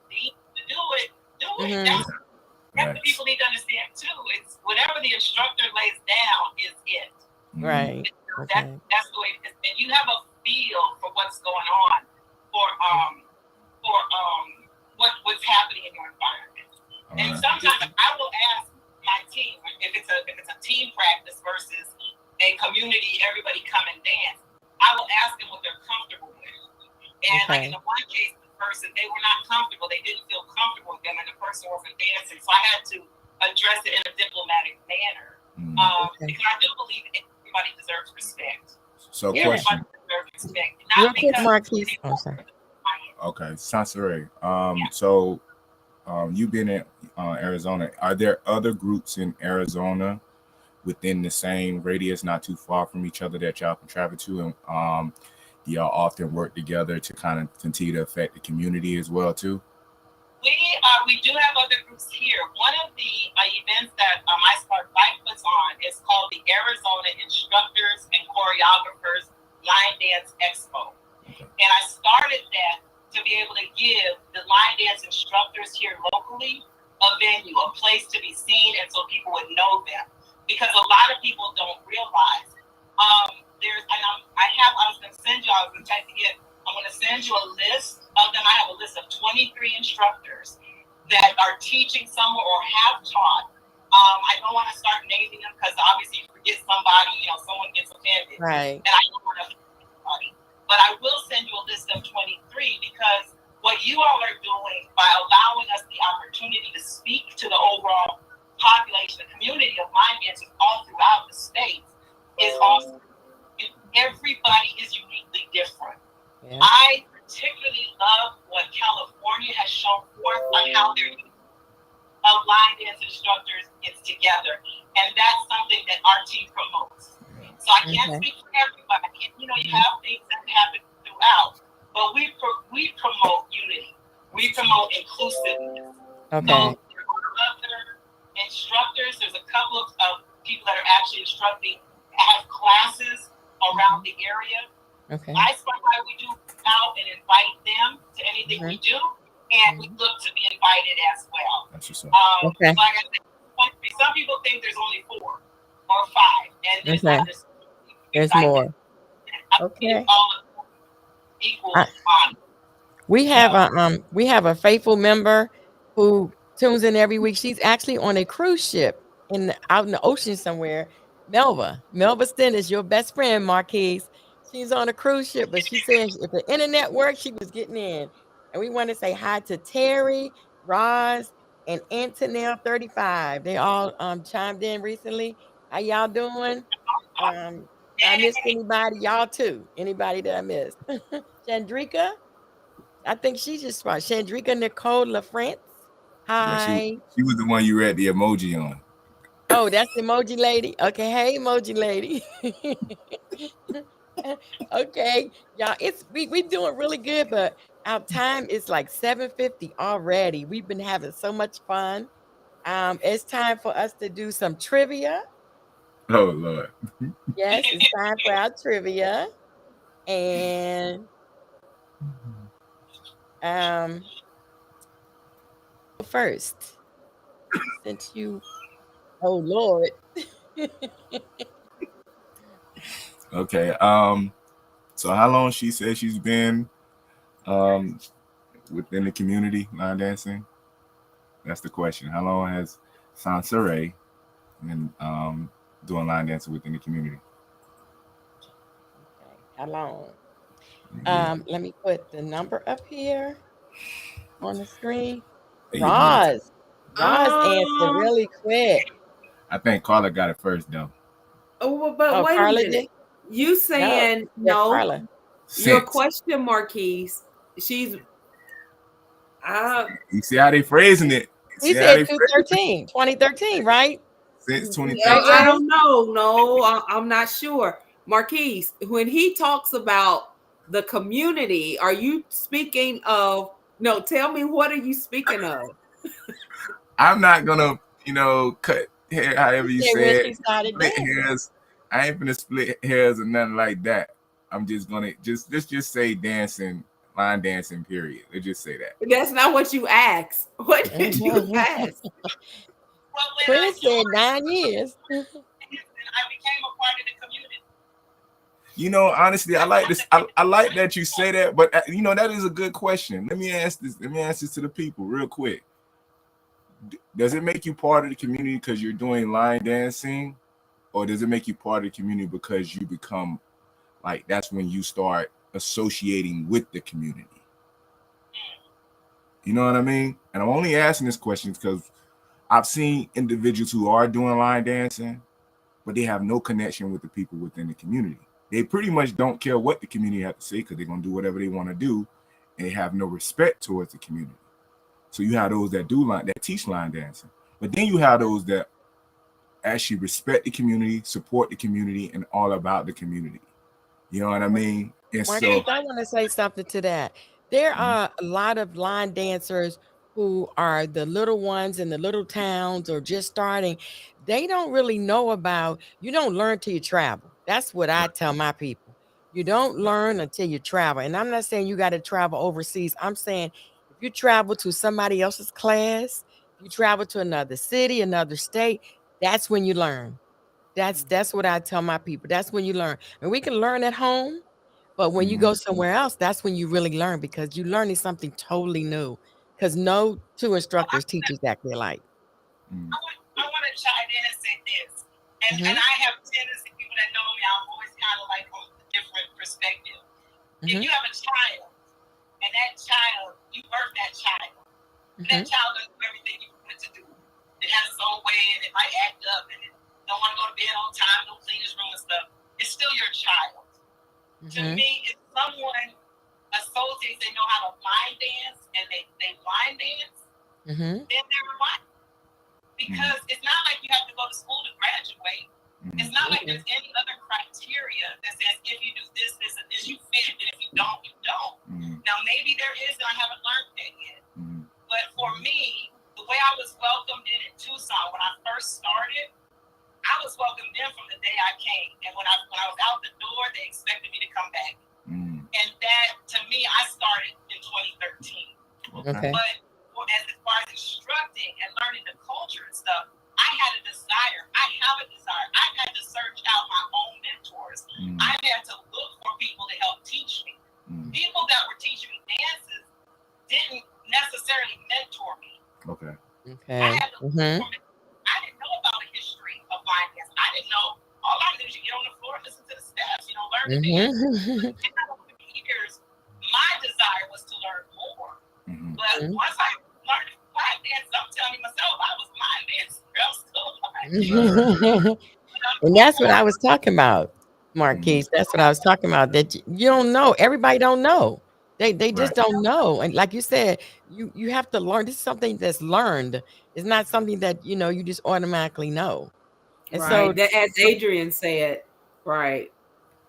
need to do it. That's what people need to understand too. It's whatever the instructor lays down is it. Right. That's the way it is. And you have a feel for what's going on for what's happening in your environment. And sometimes I will ask my team if it's a team practice versus a community, everybody come and dance. I will ask them what they're comfortable with. And like in the one case, the person, they were not comfortable. They didn't feel comfortable with them, and the person wasn't dancing. So I had to address it in a diplomatic manner. Because I do believe everybody deserves respect. So everybody deserves respect. Real quick, Marquise. Oh, sorry. Okay, Sansere. So you've been in Arizona. Are there other groups in Arizona within the same radius, not too far from each other, that y'all can travel to? And do y'all often work together to kind of continue to affect the community as well too? We do have other groups here. One of the events that I Spark Life puts on is called the Arizona Instructors and Choreographers Line Dance Expo. And I started that to be able to give the line dance instructors here locally a venue, a place to be seen, and so people would know them. Because a lot of people don't realize I was going to send you, I'm going to send you a list of them. I have a list of 23 instructors that are teaching somewhere or have taught. I don't want to start naming them because obviously you forget somebody, someone gets offended. Right. And I don't want to offend anybody. But I will send you a list of 23 because what you all are doing by allowing us the opportunity to speak to the overall population, the community of line dancers all throughout the state is awesome. Everybody is uniquely different. Yeah. I particularly love what California has shown forth on how their line dance instructors gets together, and that's something that our team promotes. So I can't speak for everybody. You have things that happen throughout, but we promote unity. We promote inclusiveness. Okay. So there are other instructors. There's a couple of people that are actually instructing, have classes around the area. Okay. I Spark Life, we do out and invite them to anything we do, and we look to be invited as well. That's just Like I said, some people think there's only 4 or 5, and there's not just there's more. Okay. All equal honor. We have a faithful member who tunes in every week. She's actually on a cruise ship out in the ocean somewhere. Melva Sten is your best friend, Marquise. She's on a cruise ship, but she says if the internet works, she was getting in. And we want to say hi to Terry, Roz, and Antonelle 35. They all chimed in recently. How y'all doing? I missed anybody? Y'all too. Anybody that I missed? Chandrika? I think she just brought Chandrika Nicole LaFrance. Hi. Yeah, she was the one you read the emoji on. Oh, that's the emoji lady. Okay, hey emoji lady. Okay, y'all, we doing really good, but our time is like 7:50 already. We've been having so much fun. It's time for us to do some trivia. Oh Lord. Yes, it's time for our trivia. And first. Since you, oh Lord. Okay. So how long she said she's been within the community line dancing? That's the question. How long has Sansaray been doing line dancing within the community? Okay, how long? Yeah. Let me put the number up here on the screen. There you go. Roz answered really quick. I think Carla got it first though. Oh, but Oh, wait Carla a did? minute. You saying Yeah, no? Carla. Your Since. question, Marquise. She's You see how they phrasing it? He See how said they phrasing it? 2013, right? Since I 2013. don't know. No, I'm not sure. Marquise, when he talks about the community, are you speaking of? No, tell me, what are you speaking of? I'm not gonna, cut hair however you Said when said. she started Split dancing. hairs. I ain't gonna split hairs or nothing like that. I'm just gonna let's just say dancing, line dancing, period. Let's just say that. That's not what you asked. What did you ask? Well, when I Quinn said joined, 9 years. I became a part of the community. Honestly, I like this. I like that you say that, but that is a good question. Let me ask this to the people real quick. Does it make you part of the community because you're doing line dancing, or does it make you part of the community because you become like that's when you start associating with the community? You know what I mean? And I'm only asking this question because I've seen individuals who are doing line dancing, but they have no connection with the people within the community. They pretty much don't care what the community have to say because they're going to do whatever they want to do, and they have no respect towards the community. So you have those that teach line dancing, but then you have those that actually respect the community, support the community, and all about the community. You know what I mean? And Marquise, I want to say something to that. There are a lot of line dancers who are the little ones in the little towns or just starting. They don't really know about, you don't learn till you travel. That's what I tell my people. You don't learn until you travel. And I'm not saying you got to travel overseas. I'm saying if you travel to somebody else's class, if you travel to another city, another state, that's when you learn. That's what I tell my people. That's when you learn. And we can learn at home, but when you go somewhere else, that's when you really learn because you're learning something totally new. Because no two instructors teach exactly alike. I want to chime in and say this, and I have tendency, people that know me, I'm always kind of like on a different perspective. If you have a child, and that child, you birth that child, that child doesn't do everything you want it to do. It has its own way, and it might act up, and it don't want to go to bed on time, don't clean his room and stuff. It's still your child. To me, if someone associates, they know how to line dance, and they line dance, then they're right. Because it's not like you have to go to school to graduate. It's not like there's any other criteria that says if you do this, this, and this, you fit, and if you don't, you don't. Now, maybe there is, and I haven't learned that yet. But for me, the way I was welcomed in Tucson when I first started, I was welcomed in from the day I came. And when I was out the door, they expected me to come back. And that, to me, I started in 2013. Okay. But as far as instructing and learning the culture and stuff, I had a desire. I have a desire. I had to search out my own mentors. I had to look for people to help teach me. People that were teaching me dances didn't necessarily mentor me. Okay. I had to look for I didn't know about the history of line dance. I didn't know. All I knew is you get on the floor and listen to the steps, learn the dance. And over the years, my desire was to learn more. But once I learned line dance, I'm telling myself I was line dancer. And that's what I was talking about, Marquise. That's what I was talking about. That you don't know. Everybody don't know. They just don't know. And like you said, you have to learn. This is something that's learned. It's not something that you just automatically know. And so, as Adrian said, right.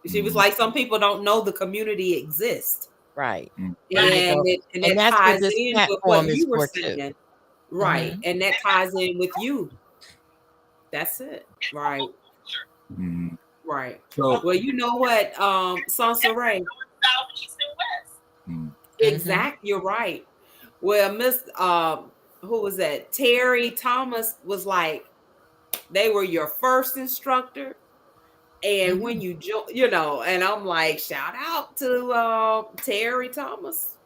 She was like, some people don't know the community exists. Right. And it that's ties what this in with platform what is you were for saying. too. Right. And that ties in with you. That's it. Right. Right. So, well, you know what, Sansaray. South, east, and west. Exactly. You're right. Well, Miss who was that? Terry Thomas was like, they were your first instructor. And when you and I'm like, shout out to Terry Thomas.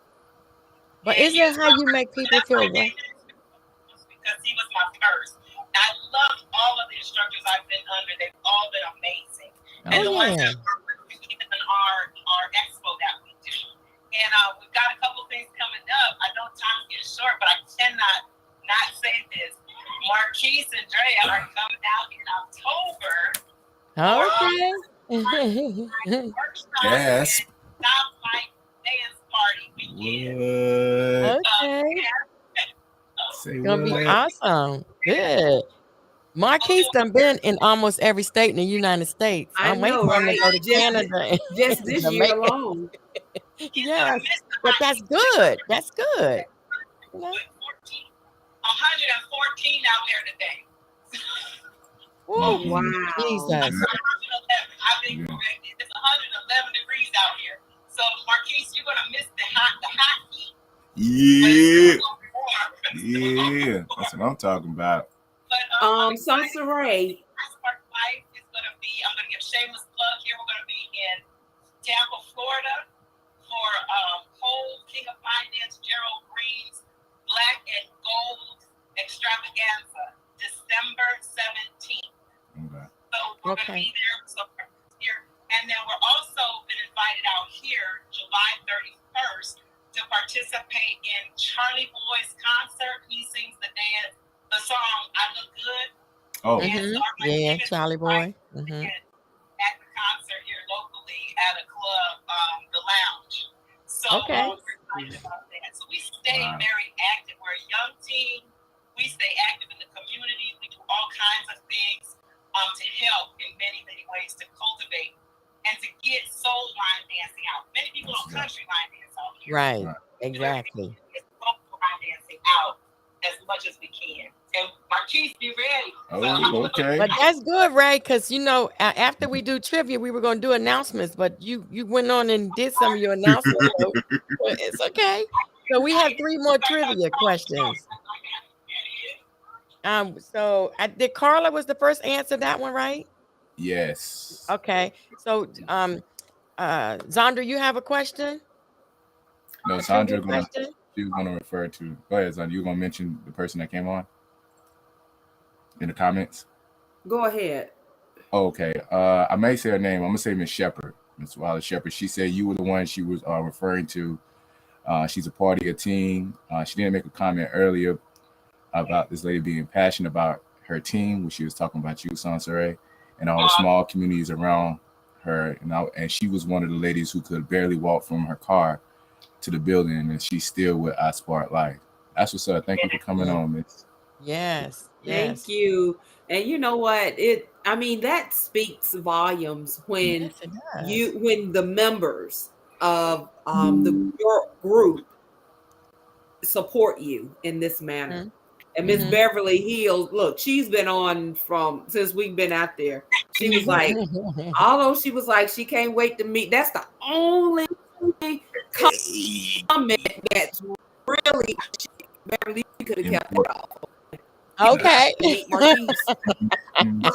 But isn't that how you make people feel well? Because he was my first. I loved all of the instructors I've been under. They've all been amazing. And the ones that were in our expo that we do. And we've got a couple things coming up. I know time's getting short, but I cannot not say this. Marquise and Drea are coming out in October. Okay. Yes. Stoplight dance party weekend. Okay. Say It's gonna be what? awesome. Good. Marquise done been in almost every state in the United States. I'm waiting for him to go to Canada. Just this year alone. Yes, but that's good. That's good. You know? 114 out there today. Oh, wow. Jesus. 111. I've been corrected. It's 111 degrees out here. So Marquise, you're gonna miss the hot heat. Yeah. Yeah. That's what I'm talking about. But Sansaray. Spark Life is gonna be, I'm gonna give shameless plug here. We're gonna be in Tampa, Florida for whole King of Finance Gerald Green's Black and Gold Extravaganza, December 17th. Okay. So we're gonna be there. So here, and then we're also been invited out here July 31st to participate in Charlie Boy's concert. He sings the song "I Look Good." Oh, yeah, Charlie Boy. At the concert here locally at a club, the Lounge. So we're excited about that. So we stay very active. We're a young team. We stay active in the community. We do all kinds of things to help in many, many ways to cultivate and to get soul line dancing out. Many people don't country line dance out here. Right. Exactly. Get soul line dancing out as much as we can. And Marquise, be ready. Oh, okay. But that's good, Ray, because after we do trivia, we were going to do announcements, but you went on and did some of your announcements. So it's okay. So we have 3 more trivia questions. So did Carla was the first answer that one, right? Yes. Okay. So Zandra, you have a question? No, Sandra she's gonna refer to. Go ahead, Zandra. You gonna mention the person that came on in the comments? Go ahead. Okay. I may say her name. I'm gonna say Miss Shepherd, Miss Wallace Shepherd. She said you were the one she was referring to. She's a part of your team. She didn't make a comment earlier about this lady being passionate about her team, when she was talking about you, Sansaray, and all the small communities around her. And she was one of the ladies who could barely walk from her car to the building, and she's still with I Spark Life. That's what's up. Thank you for coming on, Miss. Yes. Thank you. And you know what? That speaks volumes when when the members of your group support you in this manner. And Miss Beverly Hills, look, she's been on since we've been out there. She was like, although she was like, she can't wait to meet. That's the only comment that's really Beverly could have kept it off. Okay.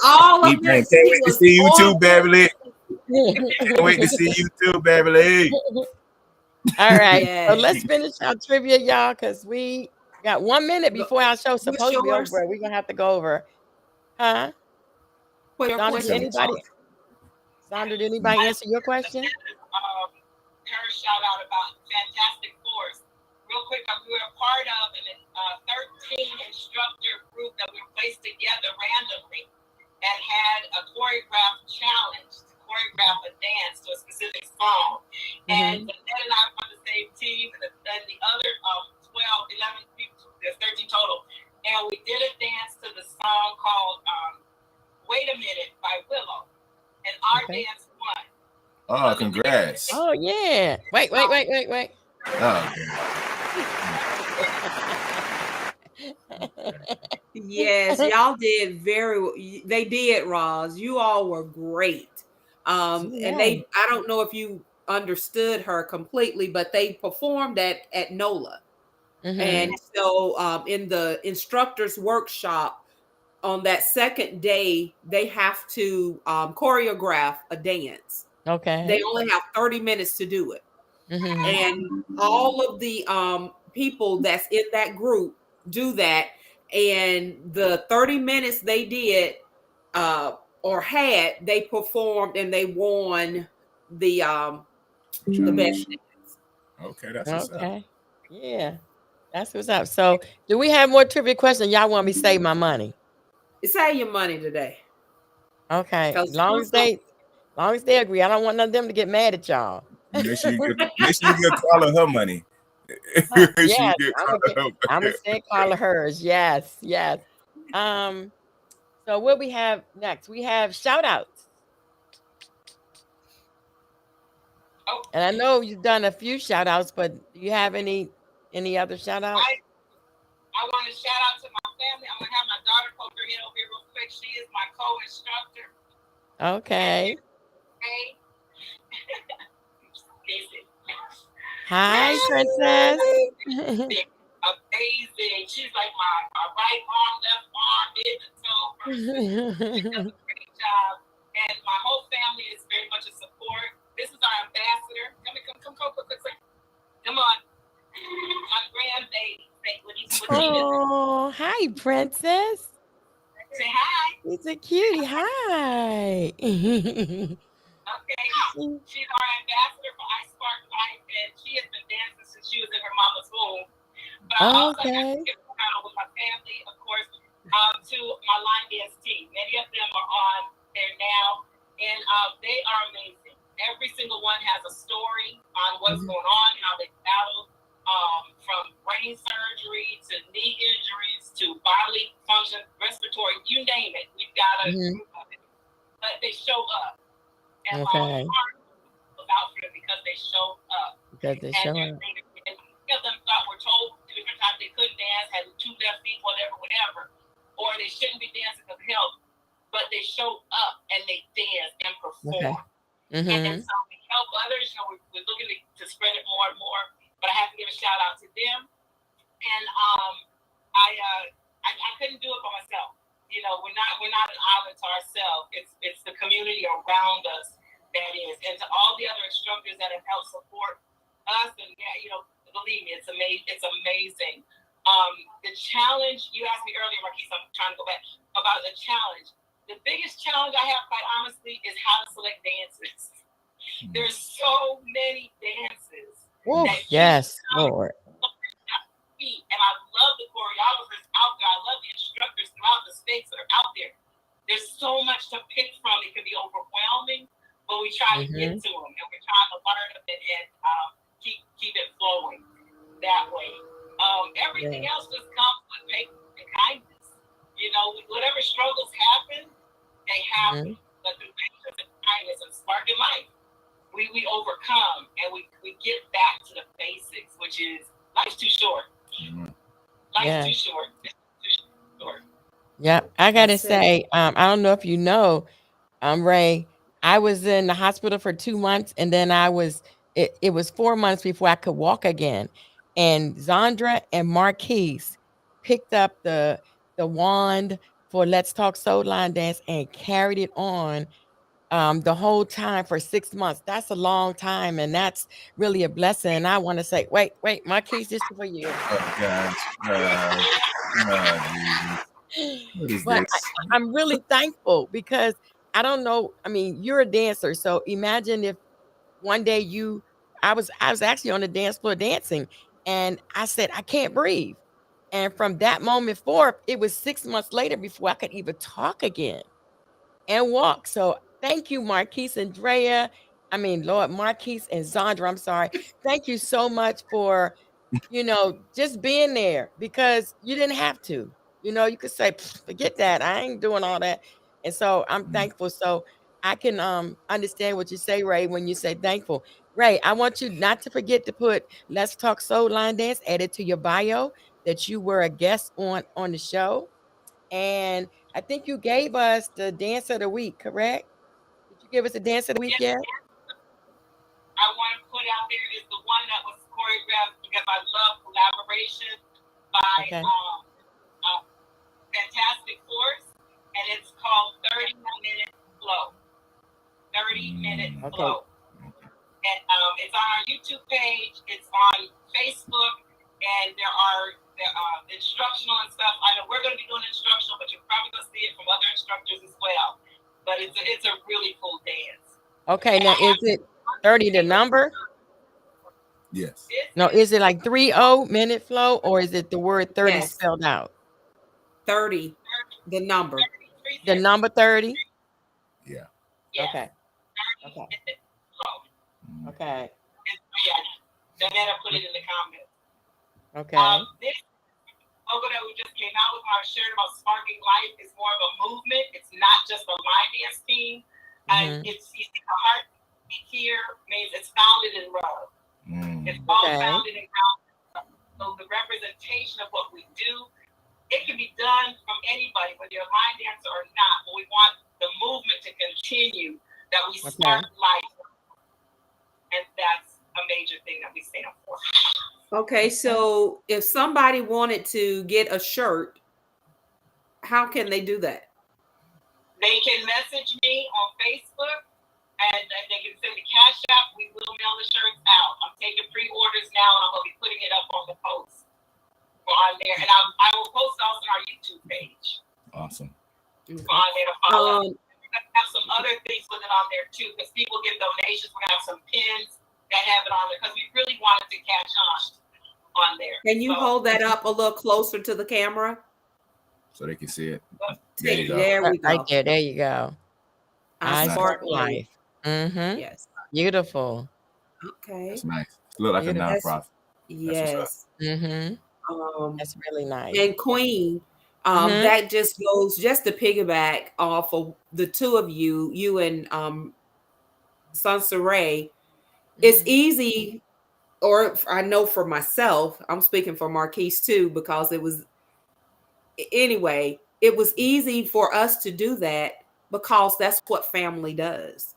All of this. Can't wait to see you too, Beverly. Can't wait to see you too, Beverly. All right. Yes. So let's finish our trivia, y'all, because we got 1 minute before our show's supposed to be over. We're gonna have to go over. Huh? Sandra, did anybody answer your question? Her shout out about Fantastic Force. Real quick, we were a part of an 13 instructor group that we were placed together randomly and had a choreographed challenge to choreograph a dance to a specific song. And Ned and I were on the same team, and the other 11 people, there's 13 total. And we did a dance to the song called Wait a Minute by Willow. And our dance won. Oh, congrats. Oh, yeah. Wait. Oh, yes, y'all did they did, Roz. You all were great. And I don't know if you understood her completely, but they performed at NOLA. And so in the instructor's workshop on that second day, they have to choreograph a dance. Okay. They only have 30 minutes to do it. And all of the people that's in that group do that. And the 30 minutes they did or had, they performed and they won the best dance. Okay, that's what's up. Yeah, that's what's up. So, do we have more trivia questions? Y'all want me to save my money? Save your money today. Okay, long as they agree. I don't want none of them to get mad at y'all. Make sure you give Carla her money. Yes, I'm gonna say Carla hers. Yes. So what we have next? We have shout outs. Oh. And I know you've done a few shout outs, but do you have any other shout outs? I want to shout out to my family. I'm gonna have my daughter poke her head over here real quick. She is my co-instructor. Okay. Hey. Hi, Princess. Amazing. She's like my right arm, left arm, mid and toe. She does a great job. And my whole family is very much a support. This is our ambassador. Come quick. Come on. My grandbaby. Oh, hi, Princess. Say hi. It's a cutie. Hi. Okay. She's our ambassador for I Spark Life, and she has been dancing since she was in her mama's womb. But I also have to give a shout out with my family, of course, to my line dance team. Many of them are on there now, and they are amazing. Every single one has a story on what's going on, how they battled from brain surgery to knee injuries to bodily function, respiratory, you name it. We've got a group of it. But they show up. And my heart was out for them because they showed up. And many of them were told different times they couldn't dance, had 2 left feet, whatever, or they shouldn't be dancing because of health. But they showed up and they danced and performed. And so we help others. You know, we're looking to spread it more and more. But I have to give a shout out to them. And I couldn't do it by myself. You know, we're not an island to ourselves. It's the community around us that is, and to all the other instructors that have helped support us. And you know, believe me, it's amazing. The challenge you asked me earlier, Marquise, I'm trying to go back about the challenge. The biggest challenge I have, quite honestly, is how to select dances. There's so many dances. Oh, yes, Lord. And I love the choreographers out there. I love the instructors throughout the states that are out there. There's so much to pick from. It can be overwhelming, but we try to get to them, and we're trying to learn them and keep it flowing that way. Everything else just comes with patience and kindness. You know, whatever struggles happen, they happen. But through patience and kindness and sparking life, we overcome and we get back to the basics, which is life's too short. Life's too short. It's too short. Yeah, I gotta say, I don't know if you know, Ray, I was in the hospital for 2 months, and then it was 4 months before I could walk again. And Zandra and Marquise picked up the wand for Let's Talk Soul Line Dance and carried it on the whole time for 6 months. That's a long time, and that's really a blessing. And I want to say, wait, Marquise, this is for you. Oh gosh. What is But this? I'm really thankful because I don't know. I mean, you're a dancer, so imagine if one day I was actually on the dance floor dancing, and I said I can't breathe. And from that moment forth, it was 6 months later before I could even talk again and walk. So thank you, Marquise and Drea. I mean, Lord, Marquise and Zandra, I'm sorry. Thank you so much for, just being there, because you didn't have to. You could say, forget that. I ain't doing all that. And so I'm thankful. So I can understand what you say, Ray, when you say thankful. Ray, I want you not to forget to put Let's Talk Soul Line Dance, add it to your bio that you were a guest on the show. And I think you gave us the dance of the week, correct? Did you give us the dance of the week yet? I want to put out there is the one that was choreographed because I love collaboration by Okay. Fantastic Force, and it's called 30-Minute Flow. 30-Minute Okay. Flow. And it's on our YouTube page. It's on Facebook, and there are instructional and stuff. I know we're going to be doing instructional, but you're probably going to see it from other instructors as well. But it's a really cool dance. Okay. Now, is it 30 the number? Yes. No, is it like 30-minute flow, or is it the word 30 Yes. spelled out? 30, the number. The number 30? Yeah. Yes. Okay. Okay. 30-minute flow. Okay. Yeah. And then I put it in the comments. Okay. This logo that we just came out with, our shirt about sparking life, is more of a movement. It's not just a line dance team. And it's you see the heart here means it's founded in love. It's all Okay. founded in grounded. So the representation of what we do, it can be done from anybody, whether you're a line dancer or not. But we want the movement to continue, that we spark life. And that's a major thing that we stand for. Okay, so if somebody wanted to get a shirt, how can they do that? They can message me on Facebook, and they can send the cash app. We will mail the shirts out. I'm taking pre-orders now, and I'm going to be putting it up on the post on there. And I will post also on our YouTube page Awesome. on there to follow. Um, We're going to have some other things with it on there, too, because people give donations. We're going to have some pins that have it on there, because we really wanted to catch on there. Can you hold that up a little closer to the camera? So they can see it. There you go. There we go. Right there. There you go. I I spark spark life. Mm-hmm. Yes. Beautiful. Okay. That's nice. It look like a Beautiful. nonprofit. Yes. Mm-hmm. That's really nice. And Queen, Mhm. that just goes just to piggyback off of the two of you and Sansaray. It's easy, or I know for myself, I'm speaking for Marquise too, because it was easy for us to do that because that's what family does.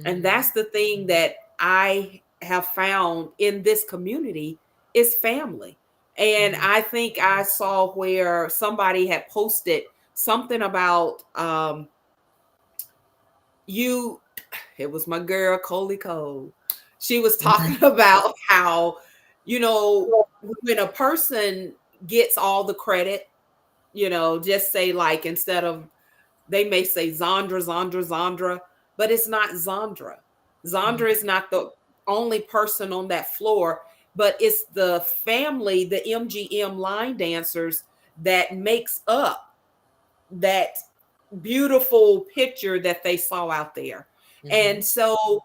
And that's the thing that I have found in this community is family. And I think I saw where somebody had posted something about it was my girl Coley Cole. She was talking about how, when a person gets all the credit, just say, like, instead of, they may say Zandra, but it's not Zandra. Zandra is not the only person on that floor, but it's the family, the MGM line dancers, that makes up that beautiful picture that they saw out there. And so,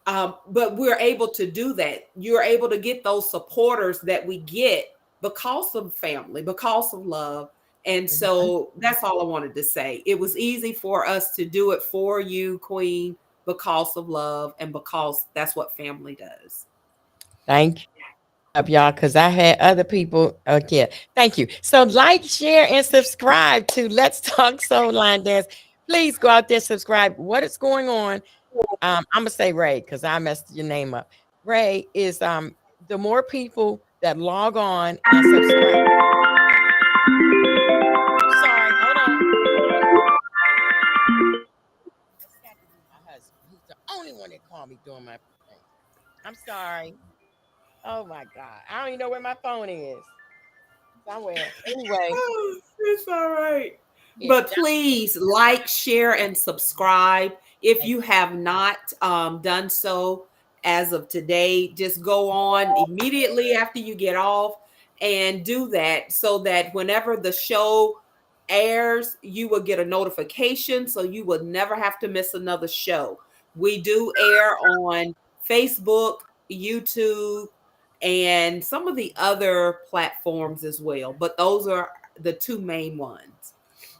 but we're able to do that. You're able to get those supporters that we get because of family, because of love. And so that's all I wanted to say. It was easy for us to do it for you, Queen, because of love and because that's what family does. Thank you, y'all, because I had other people. Okay, thank you. So like, share, and subscribe to Let's Talk Soul Line Dance. Please go out there, subscribe. What is going on? I'm gonna say Ray because I messed your name up. Ray is the more people that log on and subscribe. Sorry, hold on. My husband, he's the only one that called me during my thing. I'm sorry. Oh my God, I don't even know where my phone is. Somewhere. Anyway, It's all right. But please like, share, and subscribe. If you have not done so as of today, just go on immediately after you get off and do that, so that whenever the show airs, you will get a notification, so you will never have to miss another show. We do air on Facebook, YouTube, and some of the other platforms as well. But those are the two main ones.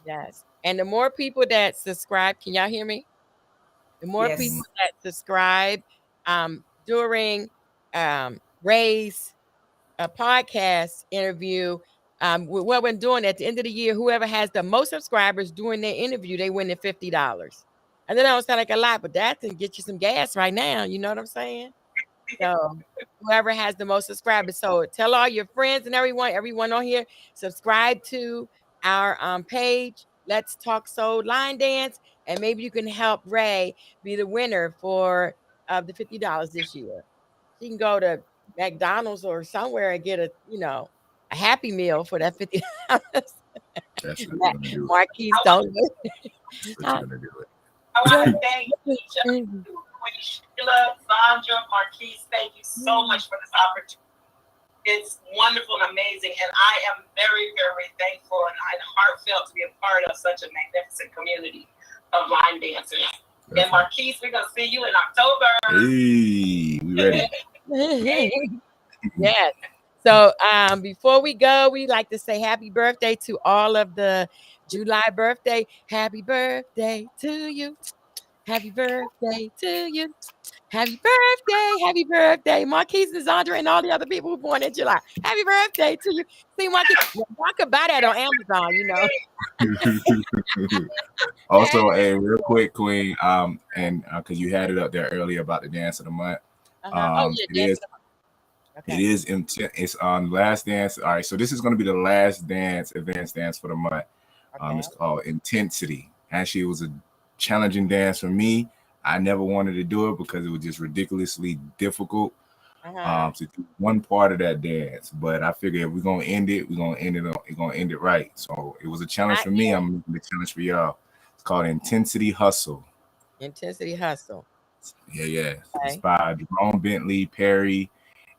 yes. And the more people that subscribe, can y'all hear me? The more Yes. people that subscribe during Ray's podcast interview, what we're doing at the end of the year, whoever has the most subscribers during their interview, they win the $50. And that don't sound like a lot, but that can get you some gas right now. You know what I'm saying? So whoever has the most subscribers. So tell all your friends and everyone on here, subscribe to our page. Let's Talk Soul Line Dance, and maybe you can help Ray be the winner for the $50 this year. She can go to McDonald's or somewhere and get a Happy Meal for that $50. That's not gonna do it. Marquise, don't. That's not gonna do it. I want to thank each of you, Queen Sheila, Sandra, Marquise. Thank you so much for this opportunity. It's wonderful and amazing, and I am very, very thankful and heartfelt to be a part of such a magnificent community of line dancers. And Marquise, we're gonna see you in October. Hey, we ready? Yes. So before we go, we like to say happy birthday to all of the July birthday. Happy birthday to you. Happy birthday to you. Happy birthday, Marquise and Zandra and all the other people who were born in July. Happy birthday to you. See, Marquise, I could buy that on Amazon, Also, real quick, Queen, and because you had it up there earlier about the dance of the month. It is intent. It's on Last Dance. All right, so this is going to be the last dance, advanced dance for the month. It's called Intensity. Actually, it was a challenging dance for me. I never wanted to do it because it was just ridiculously difficult to do one part of that dance. But I figured if we're gonna end it, we're gonna end it right. So it was a challenge for me. I'm making a challenge for y'all. It's called Intensity Hustle. Intensity Hustle. Yeah. Okay. It's by Jerome Bentley Perry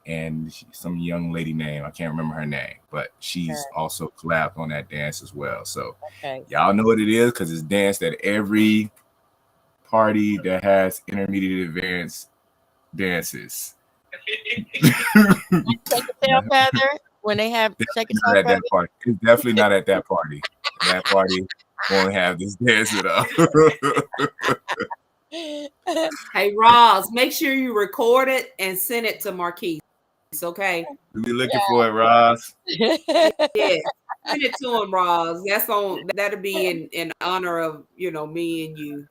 and some young lady name. I can't remember her name, but she's also collabed on that dance as well. So y'all know what it is because it's danced at every party that has intermediate advanced dances. Shake a tail feather when they have shake a tail feather. Party. It's definitely not at that party. That party won't have this dance at all. Hey, Roz, make sure you record it and send it to Marquise. Okay. We'll be looking for it, Roz. Yeah, send it to him, Roz. That'll be in honor of me and you.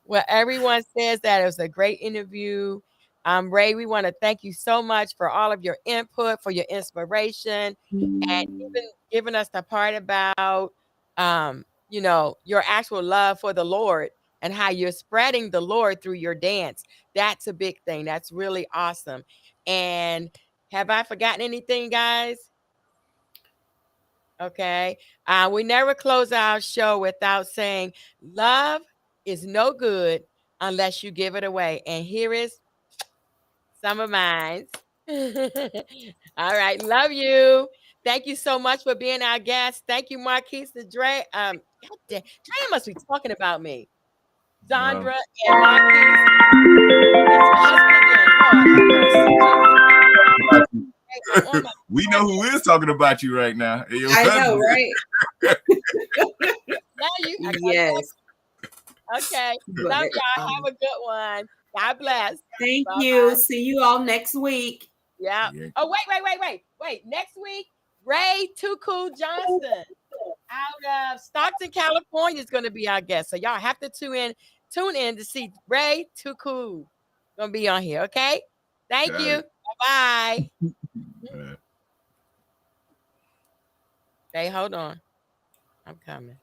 Well, everyone says that it was a great interview. Ray, we want to thank you so much for all of your input, for your inspiration, and even giving us the part about your actual love for the Lord and how you're spreading the Lord through your dance. That's a big thing. That's really awesome. And have I forgotten anything, guys? Okay. We never close our show without saying love is no good unless you give it away. And here is some of mine. All right. Love you. Thank you so much for being our guest. Thank you, Marquise and Dre. Dre must be talking about me. Zandra and Marquise. We know who is talking about you right now. I know, right? Yes. Okay. Love y'all. Have a good one. God bless. Thank Bye-bye. you. See you all next week. Yeah. Oh, wait. Next week, Ray Too Cool Johnson out of Stockton, California is going to be our guest. So y'all have to tune in to see Ray Too Cool. Gonna be on here. Okay. Thank you. Bye. Hey, hold on. I'm coming.